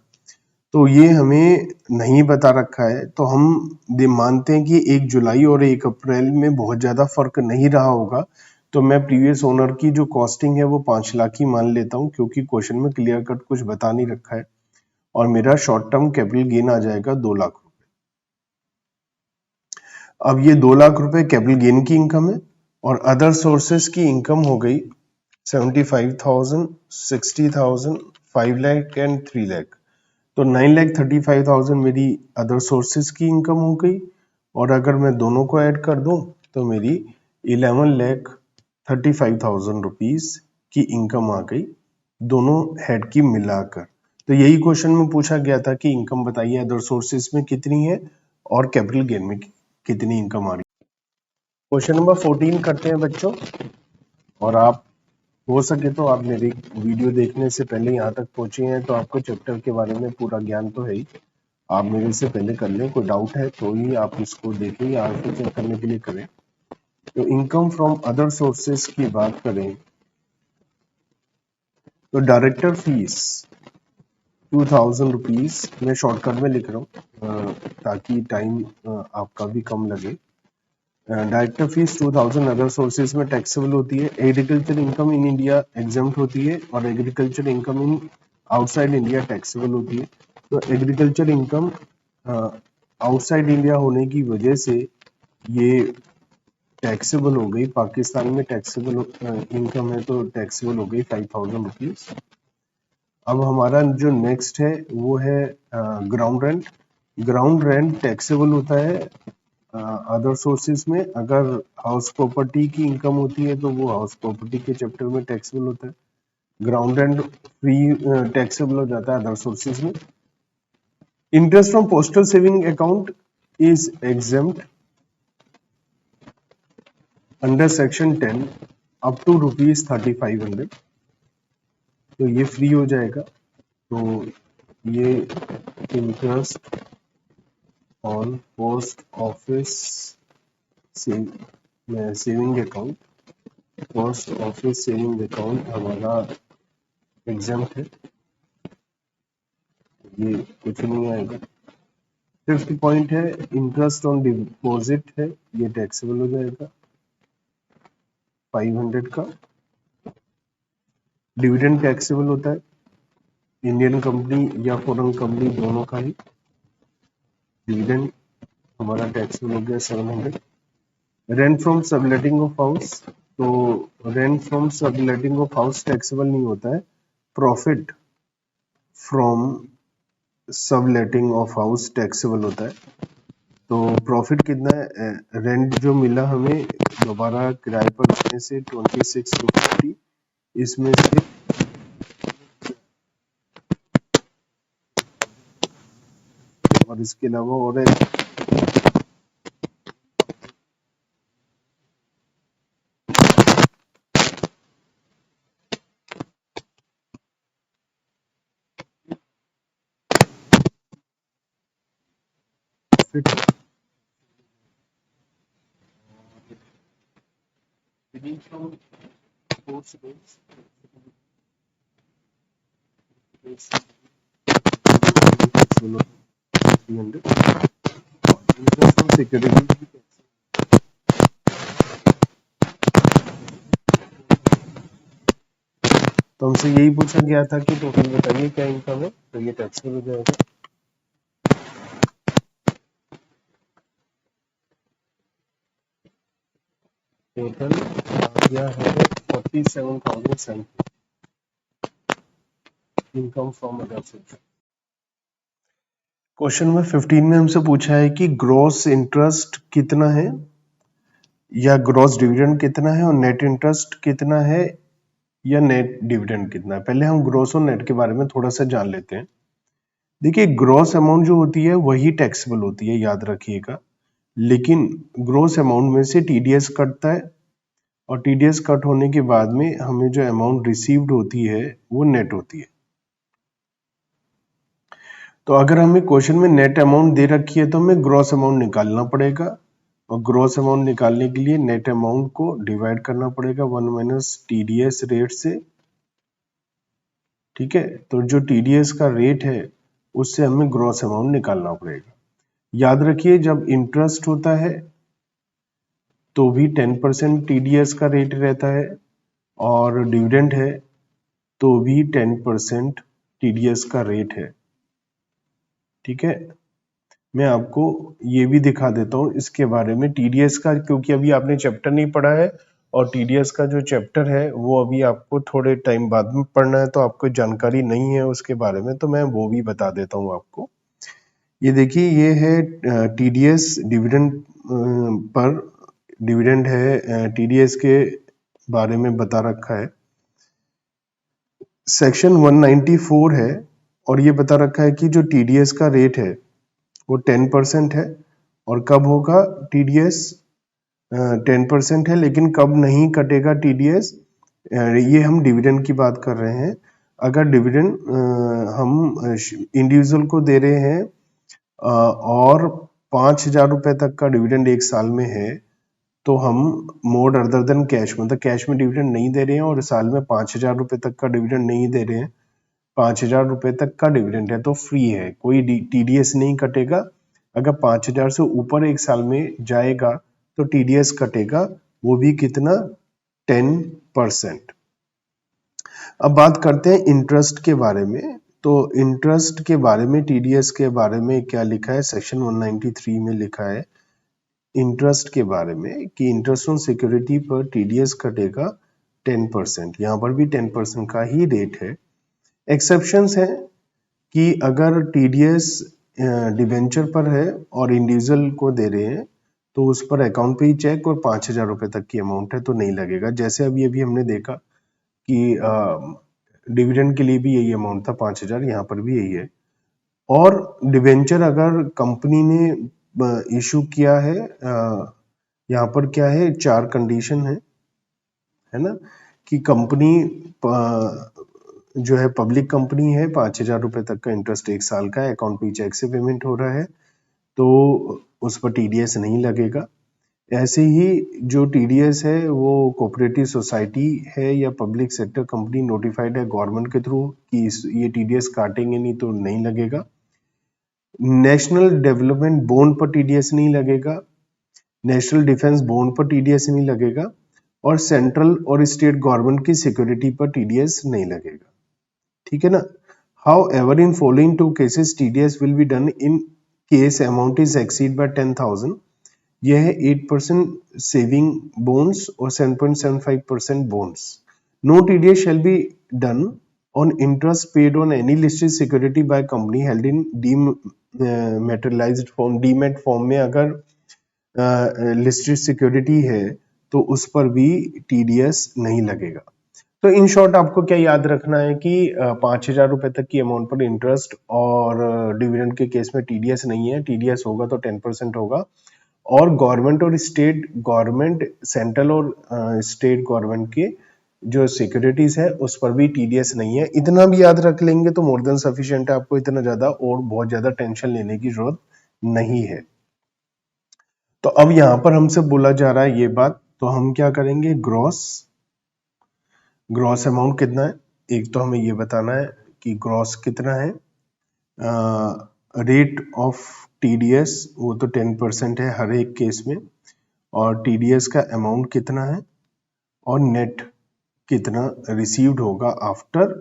तो ये हमें नहीं बता रखा है। तो हम मानते हैं कि 1 जुलाई और 1 अप्रैल में बहुत ज्यादा फर्क नहीं रहा होगा। तो मैं प्रीवियस ओनर की जो कॉस्टिंग है वो 5 लाख ही मान लेता हूं क्योंकि क्वेश्चन में क्लियर कट कुछ बता नहीं रखा है। और मेरा शॉर्ट टर्म कैपिटल गेन आ जाएगा 2 लाख रुपए। अब ये 2 लाख रुपए कैपिटल गेन की इनकम है और अदर सोर्सेस की इनकम हो गई 75,000, 60,000, 5 लाख एंड 3 लाख। तो 9,35,000 मेरी अदर सोर्सेज की इनकम हो गई और अगर मैं दोनों को ऐड कर दूं तो मेरी 11,35,000 रुपीज की इनकम आ गई दोनों हेड की मिलाकर। तो यही क्वेश्चन में पूछा गया था कि इनकम बताइए अदर सोर्सेज में कितनी है और कैपिटल गेन में कितनी इनकम आ रही है। क्वेश्चन नंबर 14 करते हैं बच्चों। और आप हो सके तो आप मेरी वीडियो देखने से पहले यहाँ तक पहुंचे हैं तो आपको चैप्टर के बारे में पूरा ज्ञान तो है ही। आप मेरे से पहले कर लें, कोई डाउट है तो ही आप इसको देखें या आंसर चेक करने के लिए करें। तो इनकम फ्रॉम अदर सोर्सेस की बात करें तो डायरेक्टर फीस 2,000 रुपीज, मैं शॉर्टकट में लिख रहा हूँ ताकि टाइम आपका भी कम लगे। डायरेक्टर फीस 2,000 अदर सोर्सेज में टैक्सेबल होती है। Agriculture income in India exempt होती है और agriculture income in outside India taxable होती है। तो एग्रीकल्चर इनकम आउटसाइड इंडिया होने की वजह से ये टैक्सेबल हो गई, पाकिस्तान में टैक्सेबल इनकम है तो टैक्सेबल हो गई 5,000 रुपीज। अब हमारा जो नेक्स्ट है वो है ground rent. Ground rent taxable होता है अदर सोर्सेज में। अगर हाउस प्रॉपर्टी की इनकम होती है तो वो हाउस प्रॉपर्टी के चैप्टर में टैक्सेबल होता है। ग्राउंड रेंट फ्री टैक्सेबल हो जाता है अदर सोर्सेज में। Interest from postal saving account is exempt under section 10 up to ₹3,500। तो ये फ्री हो जाएगा। तो ये interest on post office saving account, post office saving account हमारा एग्जाम्प्ट है, ये कुछ नहीं आएगा। फिफ्थ पॉइंट है इंटरेस्ट ऑन डिपॉजिट है, ये टैक्सेबल हो जाएगा 500 का। डिविडेंड टैक्सेबल होता है, इंडियन कंपनी या फॉरेन कंपनी दोनों का ही डिविडेंड हमारा टैक्सेबल हो गया 700। Rent from subletting of house, तो rent from subletting of house taxable नहीं होता है, profit from subletting of house taxable होता है। तो प्रॉफिट कितना है, रेंट जो मिला हमें दोबारा किराए पर देने से 26,250, इसमें से और इसके अलावा और एक प्रॉफिट फ्रॉम फोर्स सिक्योरिटी। तो हमसे यही पूछा गया था कि टोटल बताइए क्या इनकम है, तो ये टैक्सेबल हो जाएगा। टोटल आ गया है 47,000 income from other source. Question number 15 में हमसे पूछा है कि ग्रॉस इंटरेस्ट कितना है या ग्रॉस डिविडेंड कितना है और नेट इंटरेस्ट कितना है या नेट डिविडेंड कितना है। पहले हम ग्रॉस और नेट के बारे में थोड़ा सा जान लेते हैं। देखिए ग्रॉस अमाउंट जो होती है वही टैक्सेबल होती है, याद रखिएगा, लेकिन ग्रॉस अमाउंट में से टीडीएस कटता है और टीडीएस कट होने के बाद में हमें जो अमाउंट रिसीव्ड होती है वो नेट होती है। तो अगर हमें क्वेश्चन में नेट अमाउंट दे रखी है तो हमें ग्रॉस अमाउंट निकालना पड़ेगा और ग्रॉस अमाउंट निकालने के लिए नेट अमाउंट को डिवाइड करना पड़ेगा 1 माइनस टीडीएस रेट से। ठीक है, तो जो टीडीएस का रेट है उससे हमें ग्रॉस अमाउंट निकालना पड़ेगा। याद रखिए जब इंटरेस्ट होता है तो भी 10% टीडीएस का रेट रहता है और डिविडेंड है तो भी 10% टीडीएस का रेट है। ठीक है, मैं आपको ये भी दिखा देता हूँ इसके बारे में टीडीएस का, क्योंकि अभी आपने चैप्टर नहीं पढ़ा है और टीडीएस का जो चैप्टर है वो अभी आपको थोड़े टाइम बाद में पढ़ना है, तो आपको जानकारी नहीं है उसके बारे में, तो मैं वो भी बता देता हूँ आपको। ये देखिए ये है टीडीएस डिविडेंड पर डिविडेंड है, टीडीएस के बारे में बता रखा है, सेक्शन 194 है और ये बता रखा है कि जो टीडीएस का रेट है वो 10% है और कब होगा टीडीएस 10% है, लेकिन कब नहीं कटेगा टीडीएस, ये हम डिविडेंड की बात कर रहे हैं। अगर डिविडेंड हम इंडिविजुअल को दे रहे हैं और 5,000 रुपए तक का डिविडेंड एक साल में है तो हम मोड अदर देन कैश, मतलब कैश में डिविडेंड नहीं दे रहे हैं और साल में 5,000 रुपए तक का डिविडेंड नहीं दे रहे हैं, 5,000 रुपए तक का डिविडेंड है तो फ्री है, कोई टीडीएस नहीं कटेगा। अगर 5,000 से ऊपर एक साल में जाएगा तो टीडीएस कटेगा, वो भी कितना 10%। अब बात करते हैं इंटरेस्ट के बारे में। तो इंटरेस्ट के बारे में टीडीएस के बारे में क्या लिखा है, सेक्शन 193 में लिखा है इंटरेस्ट के बारे में कि इंटरेस्ट ऑन सिक्योरिटी पर टीडीएस कटेगा 10%, यहाँ पर भी 10% का ही रेट है। एक्सेप्शंस है कि अगर टीडीएस डिवेंचर पर है और इंडिविजुअल को दे रहे हैं तो उस पर अकाउंट पे ही चेक और 5,000 रुपए तक की अमाउंट है तो नहीं लगेगा। जैसे अभी अभी हमने देखा कि डिविडेंड के लिए भी यही अमाउंट था 5,000, यहाँ पर भी यही है। और डिवेंचर अगर कंपनी ने इशू किया है, यहाँ पर क्या है 4 कंडीशन है ना, कि कंपनी जो है पब्लिक कंपनी है, 5,000 रुपए तक का इंटरेस्ट एक साल का है, अकाउंट पे चेक से पेमेंट हो रहा है तो उस पर टीडीएस नहीं लगेगा। ऐसे ही जो टीडीएस है वो कोऑपरेटिव सोसाइटी है या पब्लिक सेक्टर कंपनी नोटिफाइड है गवर्नमेंट के थ्रू कि ये टीडीएस काटेंगे नहीं तो नहीं लगेगा। नेशनल डेवलपमेंट बॉन्ड पर टीडीएस नहीं लगेगा, नेशनल डिफेंस बॉन्ड पर टीडीएस नहीं लगेगा और सेंट्रल और स्टेट गवर्नमेंट की सिक्योरिटी पर टीडीएस नहीं लगेगा, ठीक है ना। However in following two cases TDS will be done in case amount is exceed by 10,000। यह है 8% सेविंग बोन्स और 7.75% bonds. No TDS shall be done on interest paid on any listed security by company held in dematerialized form, demat form में अगर listed security है तो उस पर भी टीडीएस नहीं लगेगा। तो इन शॉर्ट आपको क्या याद रखना है कि 5,000 रुपए तक की अमाउंट पर इंटरेस्ट और डिविडेंड के केस में टीडीएस नहीं है, टीडीएस होगा तो 10% होगा। और गवर्नमेंट और स्टेट गवर्नमेंट, सेंट्रल और स्टेट गवर्नमेंट के जो सिक्योरिटीज है उस पर भी टीडीएस नहीं है। इतना भी याद रख लेंगे तो मोर देन सफिशिएंट है, आपको इतना ज्यादा और बहुत ज्यादा टेंशन लेने की जरूरत नहीं है। तो अब यहां पर हमसे बोला जा रहा है ये बात, तो हम क्या करेंगे, ग्रॉस अमाउंट कितना है, एक तो हमें ये बताना है कि ग्रॉस कितना है। रेट ऑफ टीडीएस वो तो 10% है हर एक केस में, और टीडीएस का अमाउंट कितना है, और नेट कितना रिसीव्ड होगा आफ्टर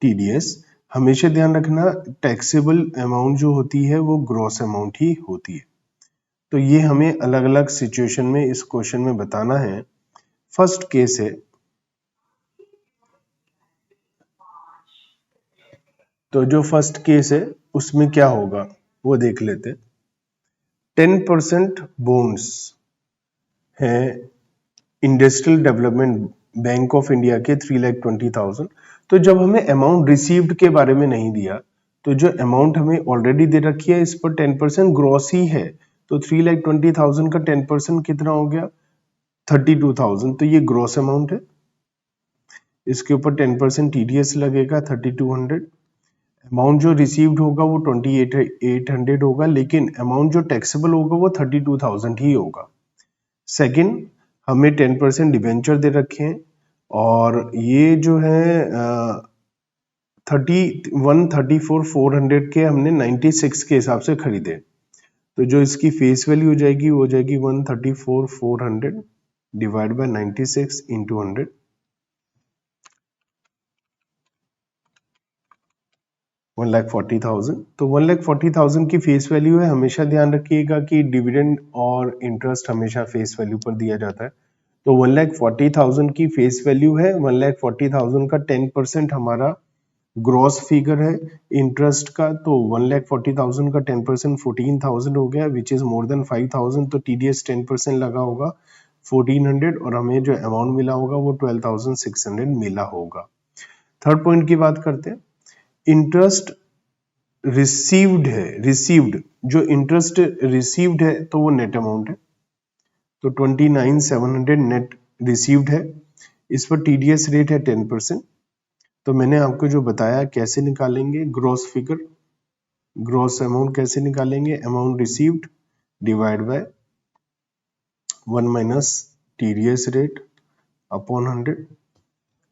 टीडीएस। हमेशा ध्यान रखना टैक्सेबल अमाउंट जो होती है वो ग्रॉस अमाउंट ही होती है। तो ये हमें अलग अलग सिचुएशन में इस क्वेश्चन में बताना है। फर्स्ट केस है, तो जो फर्स्ट केस है उसमें क्या होगा वो देख लेते। 10% बोन्स है industrial development bank of India के 3,20,000। तो जब हमें अमाउंट रिसीव्ड के बारे में नहीं दिया, तो जो अमाउंट हमें ऑलरेडी दे रखी है इस पर 10% ग्रॉस ही है, तो 3,20,000 का 10% कितना हो गया 32,000, तो ये ग्रॉस अमाउंट है। इसके ऊपर 10% टीडीएस लगेगा 3,200। अमाउंट जो रिसीव्ड होगा वो 28,800 होगा, लेकिन अमाउंट जो टैक्सेबल होगा वो 32,000 ही होगा। सेकंड, हमें 10% डिवेंचर दे रखे हैं, और ये जो है 134,400 के हमने 96 के हिसाब से खरीदे, तो जो इसकी फेस वैल्यू हो जाएगी वो हो जाएगी 134,400 डिवाइड बाय 96 इंटू 100, 1,40,000। तो 1,40,000 की फेस वैल्यू है। हमेशा ध्यान रखिएगा कि डिविडेंड और इंटरेस्ट हमेशा फेस वैल्यू पर दिया जाता है। तो 1,40,000 की फेस वैल्यू है, 1,40,000 का 10% हमारा ग्रॉस फिगर है इंटरेस्ट का, तो 1,40,000 का 10% 14,000 हो गया, विच इज मोर देन 5,000। तो टीडीएस 10% लगा होगा 1,400, और हमें जो अमाउंट मिला होगा वो 12,600 मिला होगा। थर्ड पॉइंट की बात करते हैं, इंटरेस्ट रिसीव्ड है, रिसीव्ड जो इंटरेस्ट रिसीव्ड है तो वो नेट अमाउंट है, तो 29,700 नेट रिसीव्ड है। इस पर टीडीएस रेट है 10%। तो मैंने आपको जो बताया कैसे निकालेंगे ग्रॉस फिगर, ग्रॉस अमाउंट कैसे निकालेंगे, amount received divide by 1 minus TDS rate upon 100,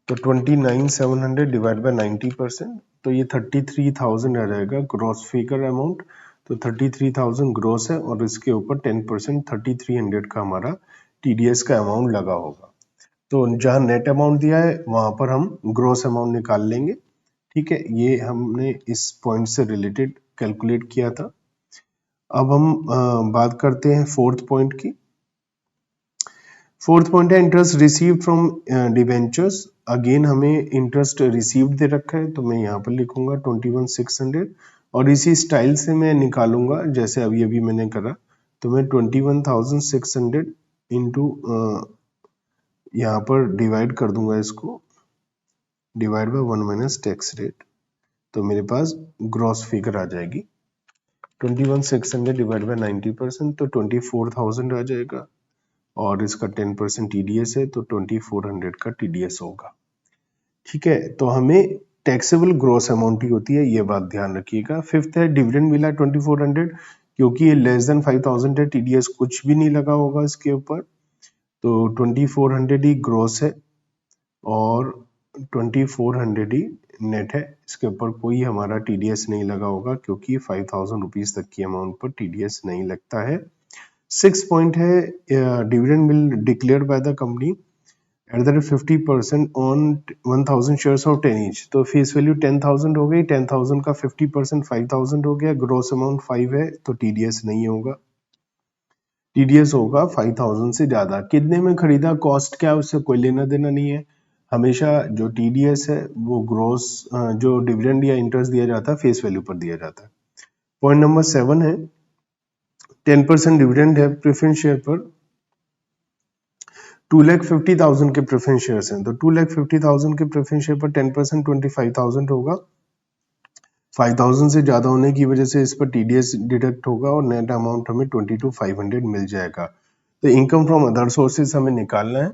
तो 29,700 डिवाइड बाय 90%, तो ये 33,000 आ जाएगा ग्रॉस फिगर अमाउंट। तो 33,000 ग्रॉस है, और इसके ऊपर 10% 3,300 का हमारा टीडीएस का अमाउंट लगा होगा। तो जहां नेट अमाउंट दिया है वहां पर हम ग्रॉस अमाउंट निकाल लेंगे, ठीक है। ये हमने इस पॉइंट से रिलेटेड कैलकुलेट किया था। अब हम बात करते हैं फोर्थ पॉइंट की। फोर्थ पॉइंट है interest received from debentures. Again हमें इंटरेस्ट रिसीव्ड दे रखा है, तो मैं यहाँ पर लिखूंगा 21,600, और इसी स्टाइल से मैं निकालूंगा जैसे अभी अभी मैंने करा। तो मैं 21,600 इंटू यहाँ पर डिवाइड कर दूंगा, इसको divide by 1 minus tax rate, तो मेरे पास ग्रॉस फिगर आ जाएगी 21,600 डिवाइड बाय 90%, तो 24,000 आ जाएगा, और इसका 10% टीडीएस है तो 2400 का टीडीएस होगा, ठीक है। तो हमें टैक्सेबल ग्रॉस अमाउंट ही होती है, ये बात ध्यान रखिएगा। फिफ्थ है डिविडेंड मिला 2400, क्योंकि ये लेस देन 5,000 है, टीडीएस कुछ भी नहीं लगा होगा इसके ऊपर, तो 2400 ही ग्रॉस है और 2400 ही नेट है। इसके ऊपर कोई हमारा टीडीएस नहीं लगा होगा, क्योंकि 5,000 रुपीज तक की अमाउंट पर टीडीएस नहीं लगता है। सिक्स पॉइंट है dividend will declare by the company 50% on 1000 shares of 10 each, तो फेस वैल्यू 10,000 हो गई, 10,000 का 50% 5,000 हो गया, ग्रॉस अमाउंट 5 है तो टीडीएस नहीं होगा, टीडीएस होगा 5,000 से ज्यादा। कितने में खरीदा, कॉस्ट क्या है उससे कोई लेना देना नहीं है, हमेशा जो टीडीएस है वो ग्रॉस जो डिविडेंड या इंटरेस्ट दिया जाता है फेस वैल्यू पर दिया जाता है। पॉइंट नंबर 7 है 10% डिविडेंड है प्रेफरेंस शेयर पर, 2,50,000 के प्रेफरेंस शेयर्स हैं तो 2,50,000 के प्रेफरेंस शेयर पर 10% 25,000 होगा, 5,000 से ज्यादा होने की वजह से इस पर टीडीएस डिडक्ट होगा और नेट अमाउंट हमें 22,500 मिल जाएगा। तो इनकम फ्रॉम अदर सोर्सेज हमें निकालना है,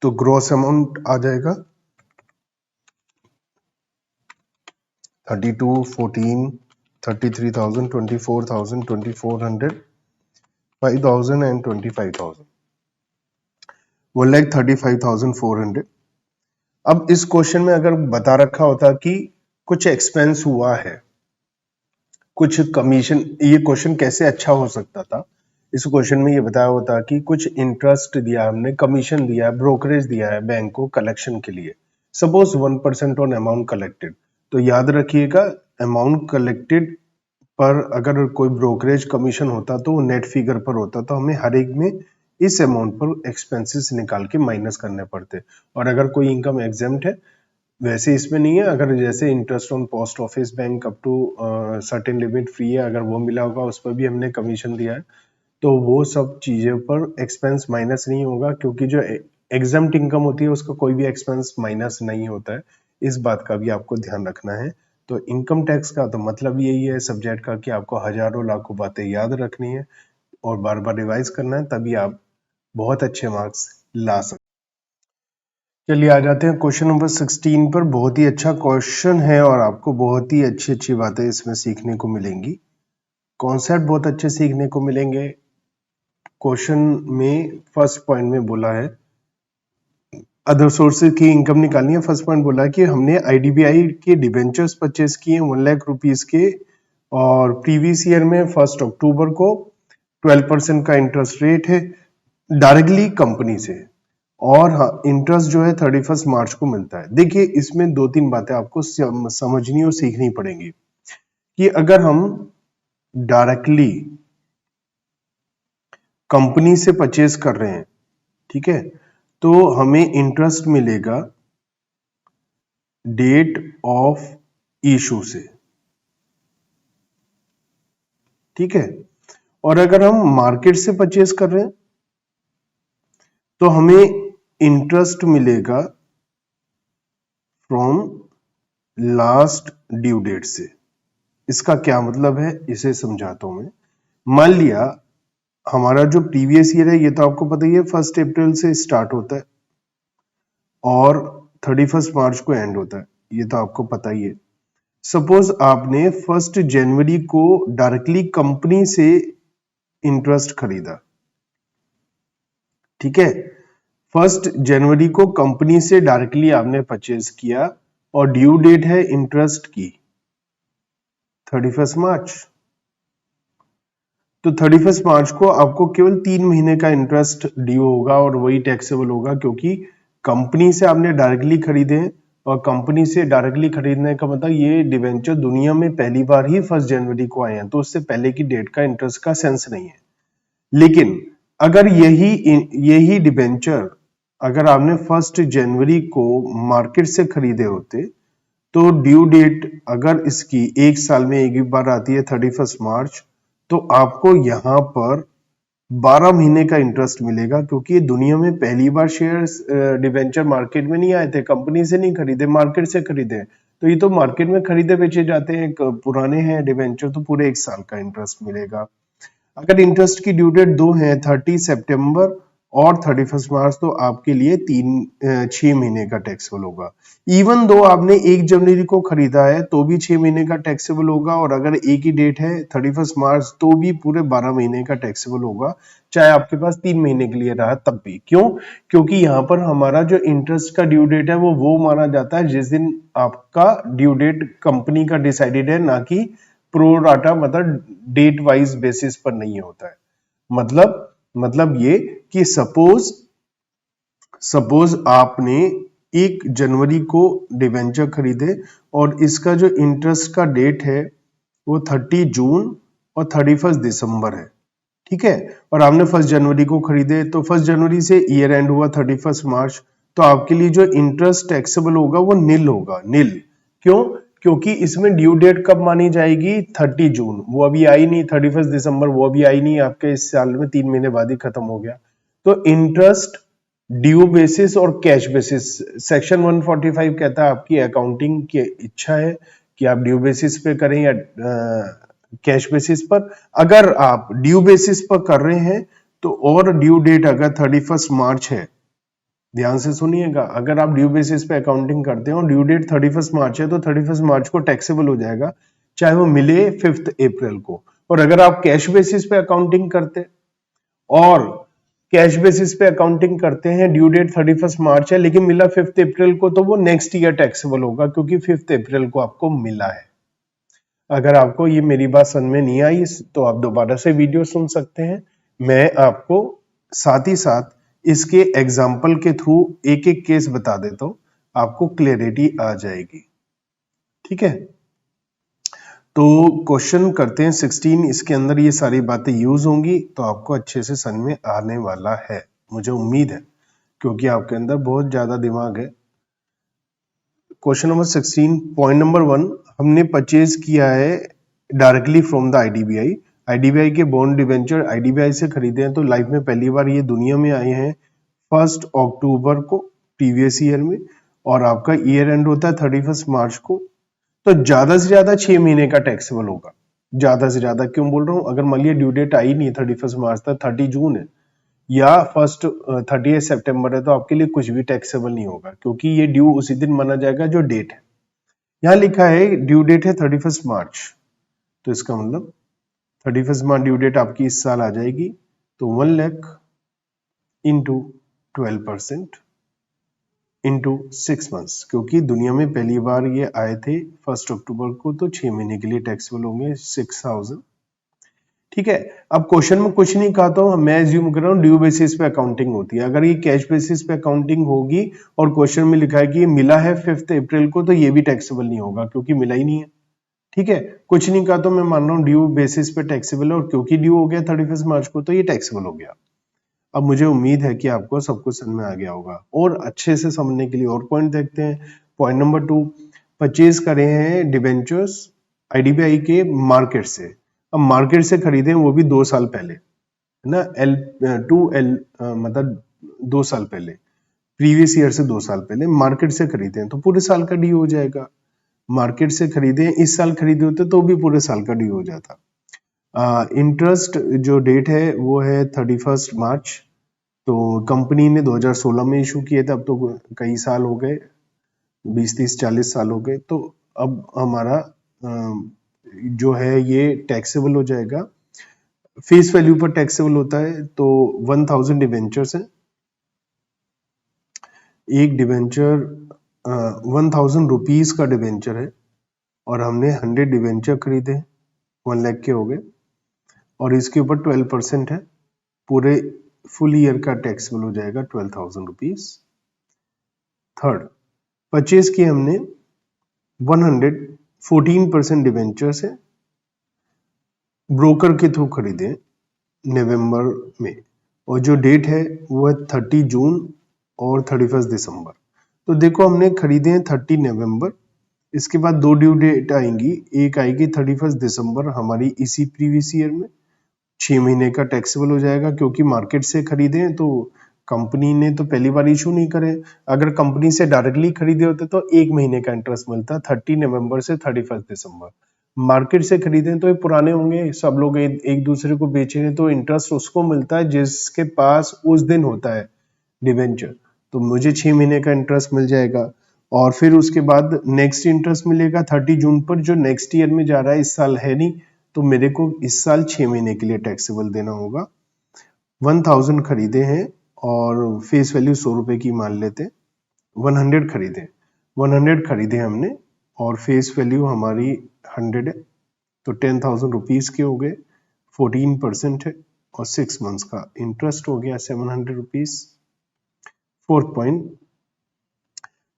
तो ग्रॉस अमाउंट आ जाएगा 32, 14, 33,000, 24,000, 2,400, 5,000 एंड 25,000, 1,35,400। अब इस क्वेश्चन में अगर बता रखा होता कि कुछ एक्सपेंस हुआ है, कुछ कमीशन, ये क्वेश्चन कैसे अच्छा हो सकता था, इस क्वेश्चन में ये बताया होता कि कुछ इंटरेस्ट दिया हमने, कमीशन दिया है, ब्रोकरेज दिया है बैंक को कलेक्शन के लिए, सपोज 1% ऑन अमाउंट कलेक्टेड, तो याद रखिएगा अमाउंट कलेक्टेड पर अगर कोई ब्रोकरेज कमीशन होता तो वो नेट फिगर पर होता, तो हमें हर एक में इस अमाउंट पर एक्सपेंसेस निकाल के माइनस करने पड़ते। और अगर कोई इनकम एग्जेम्प्ट है, वैसे इसमें नहीं है, अगर जैसे interest on post office bank up to certain limit free है, अगर वो मिला होगा उस पर भी हमने कमीशन दिया है, तो वो सब चीजों पर एक्सपेंस माइनस नहीं होगा, क्योंकि जो एग्जेम्प्ट इनकम होती है उसका कोई भी एक्सपेंस माइनस नहीं होता है, इस बात का भी आपको ध्यान रखना है। तो इनकम टैक्स का तो मतलब यही है सब्जेक्ट का कि आपको हजारों लाखों बातें याद रखनी है और बार बार रिवाइज करना है, तभी आप बहुत अच्छे मार्क्स ला सकते। चलिए आ जाते हैं क्वेश्चन नंबर 16 पर। बहुत ही अच्छा क्वेश्चन है और आपको बहुत ही अच्छी अच्छी बातें इसमें सीखने को मिलेंगी, कॉन्सेप्ट बहुत अच्छे सीखने को मिलेंगे। क्वेश्चन में फर्स्ट पॉइंट में बोला है अदर सोर्सेज की इनकम निकालनी है। फर्स्ट पॉइंट बोला है कि हमने आईडीबीआई के डिबेंचर्स परचेज किए 1 लाख रुपीस के, और प्रीवियस ईयर में 1 अक्टूबर को 12% का इंटरेस्ट रेट है डायरेक्टली कंपनी से, और हाँ इंटरेस्ट जो है 31 मार्च को मिलता है। देखिए इसमें दो तीन बातें आपको समझनी और सीखनी पड़ेंगी कि अगर हम डायरेक्टली कंपनी से परचेज कर रहे हैं, ठीक है, तो हमें इंटरेस्ट मिलेगा डेट ऑफ इशू से, ठीक है। और अगर हम मार्केट से परचेज कर रहे हैं तो हमें इंटरेस्ट मिलेगा फ्रॉम लास्ट ड्यू डेट से। इसका क्या मतलब है इसे समझाता हूं मैं। मान लिया हमारा जो प्रीवियस ईयर है ये तो आपको पता ही है 1 अप्रैल से स्टार्ट होता है और 31 मार्च को एंड होता है, ये तो आपको पता ही है। सपोज आपने 1 जनवरी को डायरेक्टली कंपनी से इंटरेस्ट खरीदा, ठीक है, 1 जनवरी को कंपनी से डायरेक्टली आपने परचेज किया और ड्यू डेट है इंटरेस्ट की 31 मार्च, तो 31 मार्च को आपको केवल 3 महीने का इंटरेस्ट ड्यू होगा और वही टैक्सेबल होगा, क्योंकि कंपनी से आपने डायरेक्टली खरीदे हैं और कंपनी से डायरेक्टली खरीदने का मतलब ये डिवेंचर दुनिया में पहली बार ही 1 जनवरी को आए हैं, तो उससे पहले की डेट का इंटरेस्ट का सेंस नहीं है। लेकिन अगर यही डिवेंचर अगर आपने 1 जनवरी को मार्केट से खरीदे होते तो ड्यू डेट अगर इसकी एक साल में एक ही बार आती है 31 मार्च, तो आपको यहां पर 12 महीने का इंटरेस्ट मिलेगा, क्योंकि ये दुनिया में पहली बार शेयर्स डिवेंचर मार्केट में नहीं आए थे, कंपनी से नहीं खरीदे, मार्केट से खरीदे। तो ये तो मार्केट में खरीदे बेचे जाते हैं, पुराने हैं डिवेंचर, तो पूरे एक साल का इंटरेस्ट मिलेगा। अगर इंटरेस्ट की ड्यू डेट 2 है 30 सितंबर और 31 मार्च, तो आपके लिए 6 महीने का टैक्सेबल होगा। इवन दो आपने 1 जनवरी को खरीदा है तो भी 6 महीने का टैक्सेबल होगा, और अगर एक ही डेट है 31 मार्च तो भी पूरे 12 महीने का टैक्सेबल होगा, चाहे आपके पास 3 महीने के लिए रहा तब भी। क्यों? क्योंकि यहाँ पर हमारा जो इंटरेस्ट का ड्यू डेट है वो माना जाता है जिस दिन आपका ड्यू डेट कंपनी का डिसाइडेड है, ना कि प्रो राटा मतलब डेट वाइज बेसिस पर नहीं होता है। मतलब ये कि सपोज सपोज आपने 1 जनवरी को डिवेंचर खरीदे और इसका जो इंटरेस्ट का डेट है वो 30 जून और 31 दिसंबर है, ठीक है। और आपने 1 जनवरी को खरीदे तो 1 जनवरी से ईयर एंड हुआ 31 मार्च, तो आपके लिए जो इंटरेस्ट टैक्सेबल होगा वो नील होगा, नील। क्यों? क्योंकि इसमें ड्यू डेट कब मानी जाएगी? 30 जून, वो अभी आई नहीं। 31 दिसंबर वो अभी आई नहीं, आपके इस साल में 3 महीने बाद ही खत्म हो गया। तो इंटरेस्ट ड्यू बेसिस और कैश बेसिस, सेक्शन 145 कहता है आपकी अकाउंटिंग की इच्छा है कि आप ड्यू बेसिस पे करें या कैश बेसिस पर। अगर आप ड्यू बेसिस पर कर रहे हैं तो और ड्यू डेट अगर 31 मार्च है, ध्यान से सुनिएगा, अगर आप ड्यू बेसिस पे अकाउंटिंग करते हो, ड्यू डेट 31 मार्च है तो 31 मार्च को टैक्सेबल हो जाएगा, चाहे वो मिले 5 अप्रैल को। और अगर आप कैश बेसिस पे अकाउंटिंग करते और कैश बेसिस पे अकाउंटिंग करते हैं, ड्यू डेट 31 मार्च है लेकिन मिला 5 अप्रैल को, तो वो नेक्स्ट ईयर टैक्सेबल होगा क्योंकि 5 अप्रैल को आपको मिला है। अगर आपको ये मेरी बात समझ में नहीं आई तो आप दोबारा से वीडियो सुन सकते हैं। मैं आपको साथ ही साथ इसके एग्जाम्पल के थ्रू एक एक केस बता देता हूं, आपको क्लियरिटी आ जाएगी, ठीक है। तो क्वेश्चन करते हैं 16, इसके अंदर ये सारी बातें यूज होंगी तो आपको अच्छे से समझ में आने वाला है, मुझे उम्मीद है, क्योंकि आपके अंदर बहुत ज्यादा दिमाग है। क्वेश्चन नंबर 16, पॉइंट नंबर 1, हमने परचेज किया है directly from the IDBI. IDBI के बॉन्ड डिवेंचर आईडीबीआई से खरीदे हैं, तो लाइफ में पहली बार ये दुनिया में आए हैं 1 अक्टूबर को प्रीवियस ईयर में, और आपका ईयर एंड होता है 31 मार्च को। तो ज्यादा से ज्यादा 6 महीने का टैक्सेबल होगा। ज्यादा से ज्यादा क्यों बोल रहा हूं? अगर मान लिया ड्यू डेट आई नहीं 31 मार्च तक, 30 जून है या 30 सितंबर है, तो आपके लिए कुछ भी टैक्सेबल नहीं होगा क्योंकि ये ड्यू उसी दिन माना जाएगा जो डेट है। यहाँ लिखा है ड्यू डेट है 31 मार्च, तो इसका मतलब 31 मार्च ड्यू डेट आपकी इस साल आ जाएगी, तो 1 लाख इंटू 12% इंटू 6 मंथ्स, क्योंकि दुनिया में पहली बार ये आए थे 1 अक्टूबर को, तो 6 महीने के लिए टैक्सेबल होंगे 6000, ठीक है। अब क्वेश्चन में कुछ नहीं कहा, तो मैं एज्यूम कर रहा हूँ ड्यू बेसिस पे अकाउंटिंग होती है। अगर ये कैश बेसिस पे अकाउंटिंग होगी और क्वेश्चन में लिखा है कि ये मिला है 5 अप्रैल को, तो ये भी टैक्सेबल नहीं होगा क्योंकि मिला ही नहीं है, ठीक है। कुछ नहीं कहा तो मैं मान रहा हूँ ड्यू बेसिस पे टैक्सेबल है, और क्योंकि ड्यू हो गया 31 मार्च को तो ये टैक्सेबल हो गया। अब मुझे उम्मीद है कि आपको सब कुछ समझ में आ गया होगा, और अच्छे से समझने के लिए और पॉइंट देखते हैं। पॉइंट नंबर 2, परचेज करे हैं डिबेंचर्स आईडीबीआई के मार्केट से। अब मार्केट से खरीदे वो भी 2 साल पहले, है ना, मतलब 2 साल पहले, प्रीवियस ईयर से 2 साल पहले मार्केट से खरीदे हैं तो पूरे साल का ड्यू हो जाएगा। मार्केट से खरीदे इस साल खरीदे होते तो भी पूरे साल का ड्यू हो जाता। इंटरेस्ट जो डेट है वो है 31 मार्च, तो कंपनी ने 2016 में इशू किए थे, अब तो कई साल हो गए, 20-30-40 साल हो गए, तो अब हमारा जो है ये टैक्सेबल हो जाएगा। फेस वैल्यू पर टैक्सेबल होता है, तो 1000 डिवेंचर्स है, एक डिवेंचर 1000 रुपीज का डिवेंचर है, और हमने 100 डिवेंचर खरीदे 1 लाख के हो गए, और इसके ऊपर 12% है, पूरे फुल ईयर का टैक्सेबल हो जाएगा 12,000 रुपीज। थर्ड, परचेज किए हमने 14% डिवेंचर से, ब्रोकर के थ्रू खरीदे नवंबर में, और जो डेट है वो है 30 जून और 31 दिसंबर। तो देखो हमने खरीदे हैं 30 नवंबर, इसके बाद 2 ड्यू डेट आएंगी, एक आएगी 31 दिसंबर हमारी इसी प्रीवियस ईयर में, 6 महीने का टैक्सेबल हो जाएगा क्योंकि मार्केट से खरीदे हैं तो कंपनी ने तो पहली बार इशू नहीं करे। अगर कंपनी से डायरेक्टली खरीदे होते तो 1 महीने का इंटरेस्ट मिलता 30 नवंबर से 31 दिसंबर। मार्केट से खरीदे तो ये पुराने होंगे, सब लोग एक दूसरे को बेचेंगे, तो इंटरेस्ट उसको मिलता है जिसके पास उस दिन होता है डिवेंचर, तो मुझे 6 महीने का इंटरेस्ट मिल जाएगा। और फिर उसके बाद नेक्स्ट इंटरेस्ट मिलेगा 30 जून पर, जो नेक्स्ट ईयर में जा रहा है, इस साल है नहीं, तो मेरे को इस साल 6 महीने के लिए टैक्सेबल देना होगा। 1000 खरीदे हैं और फेस वैल्यू 100 रुपए की मान लेते, 100 खरीदे, 100 खरीदे हमने और फेस वैल्यू हमारी 100 है, तो 10,000 रुपीज के हो गए, 14% है, और 6 मंथ्स का इंटरेस्ट हो गया 700 रुपीज। 4th पॉइंट,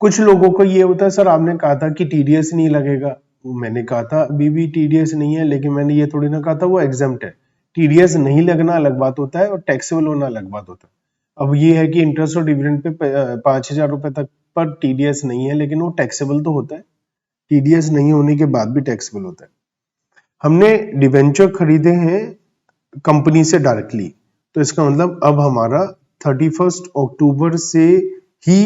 कुछ लोगों को ये होता है सर आपने कहा था कि टीडीएस नहीं लगेगा, मैंने कहा था अभी भी टीडीएस नहीं है, लेकिन मैंने ये थोड़ी ना कहा था वो एग्जाम्प्ट है। टीडीएस नहीं लगना अलग बात होता है और टैक्सेबल होना अलग बात होता है। अब ये है कि इंटरेस्ट और डिविडेंड पे 5,000 रुपए तक पर टीडीएस नहीं है, लेकिन वो टैक्सेबल तो होता है, टीडीएस नहीं होने के बाद भी टैक्सेबल होता है। हमने डिवेंचर खरीदे हैं कंपनी से डायरेक्टली, तो इसका मतलब अब हमारा 31 अक्टूबर से ही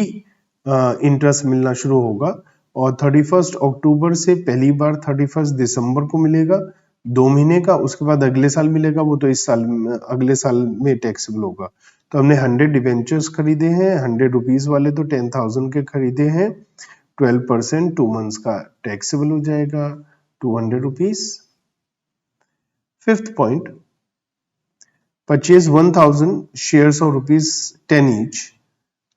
इंटरेस्ट मिलना शुरू होगा, और 31 अक्टूबर से पहली बार 31 दिसंबर को मिलेगा 2 महीने का, उसके बाद अगले साल मिलेगा, वो तो इस साल में अगले साल में टैक्सेबल होगा। तो हमने 100 डिवेंचर्स खरीदे हैं, 100 रुपीज वाले तो 10,000 के खरीदे हैं, 12% 2 मंथ्स का टैक्सेबल हो जाएगा 200 rupees. 5th point, purchase 1000 shares of rupees 10 each,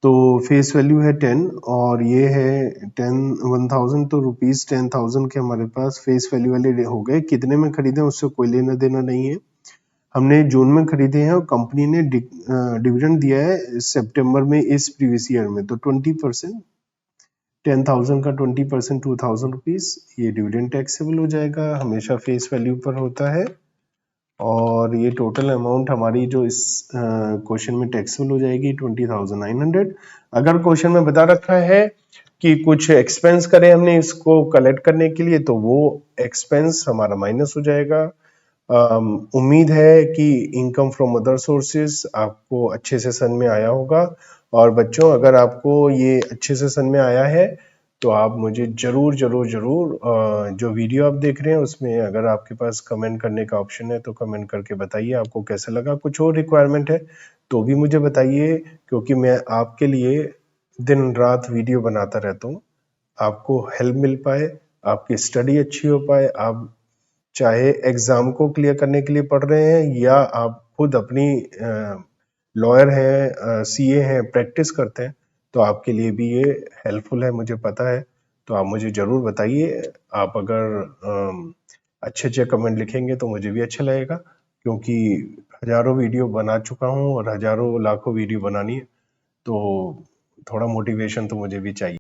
तो फेस वैल्यू है 10 और ये है 10,000, तो रुपीज 10,000 के हमारे पास फेस वैल्यू वाले हो गए। कितने में खरीदे उससे कोई लेना देना नहीं है, हमने जून में खरीदे हैं और कंपनी ने डिविडेंड दिया है सितंबर में इस प्रीवियस ईयर में, तो 20%, 10,000 का 20% 2,000 रुपीज, ये डिविडेंड टैक्सेबल हो जाएगा, हमेशा फेस वैल्यू पर होता है। और ये टोटल अमाउंट हमारी जो इस क्वेश्चन में टैक्सेबल हो जाएगी 20,900। अगर क्वेश्चन में बता रखा है कि कुछ एक्सपेंस करें हमने इसको कलेक्ट करने के लिए, तो वो एक्सपेंस हमारा माइनस हो जाएगा। उम्मीद है कि इनकम फ्रॉम अदर सोर्सेज आपको अच्छे से समझ में आया होगा। और बच्चों अगर आपको ये अच्छे से समझ में आया है तो आप मुझे जरूर जरूर जरूर जो वीडियो आप देख रहे हैं उसमें अगर आपके पास कमेंट करने का ऑप्शन है तो कमेंट करके बताइए आपको कैसा लगा। कुछ और रिक्वायरमेंट है तो भी मुझे बताइए, क्योंकि मैं आपके लिए दिन रात वीडियो बनाता रहता हूँ, आपको हेल्प मिल पाए, आपकी स्टडी अच्छी हो पाए। आप चाहे एग्जाम को क्लियर करने के लिए पढ़ रहे हैं या आप खुद अपनी लॉयर हैं, सीए हैं, प्रैक्टिस करते हैं, तो आपके लिए भी ये हेल्पफुल है, मुझे पता है। तो आप मुझे ज़रूर बताइए। आप अगर अच्छे अच्छे कमेंट लिखेंगे तो मुझे भी अच्छा लगेगा, क्योंकि हज़ारों वीडियो बना चुका हूँ और हज़ारों लाखों वीडियो बनानी है, तो थोड़ा मोटिवेशन तो मुझे भी चाहिए।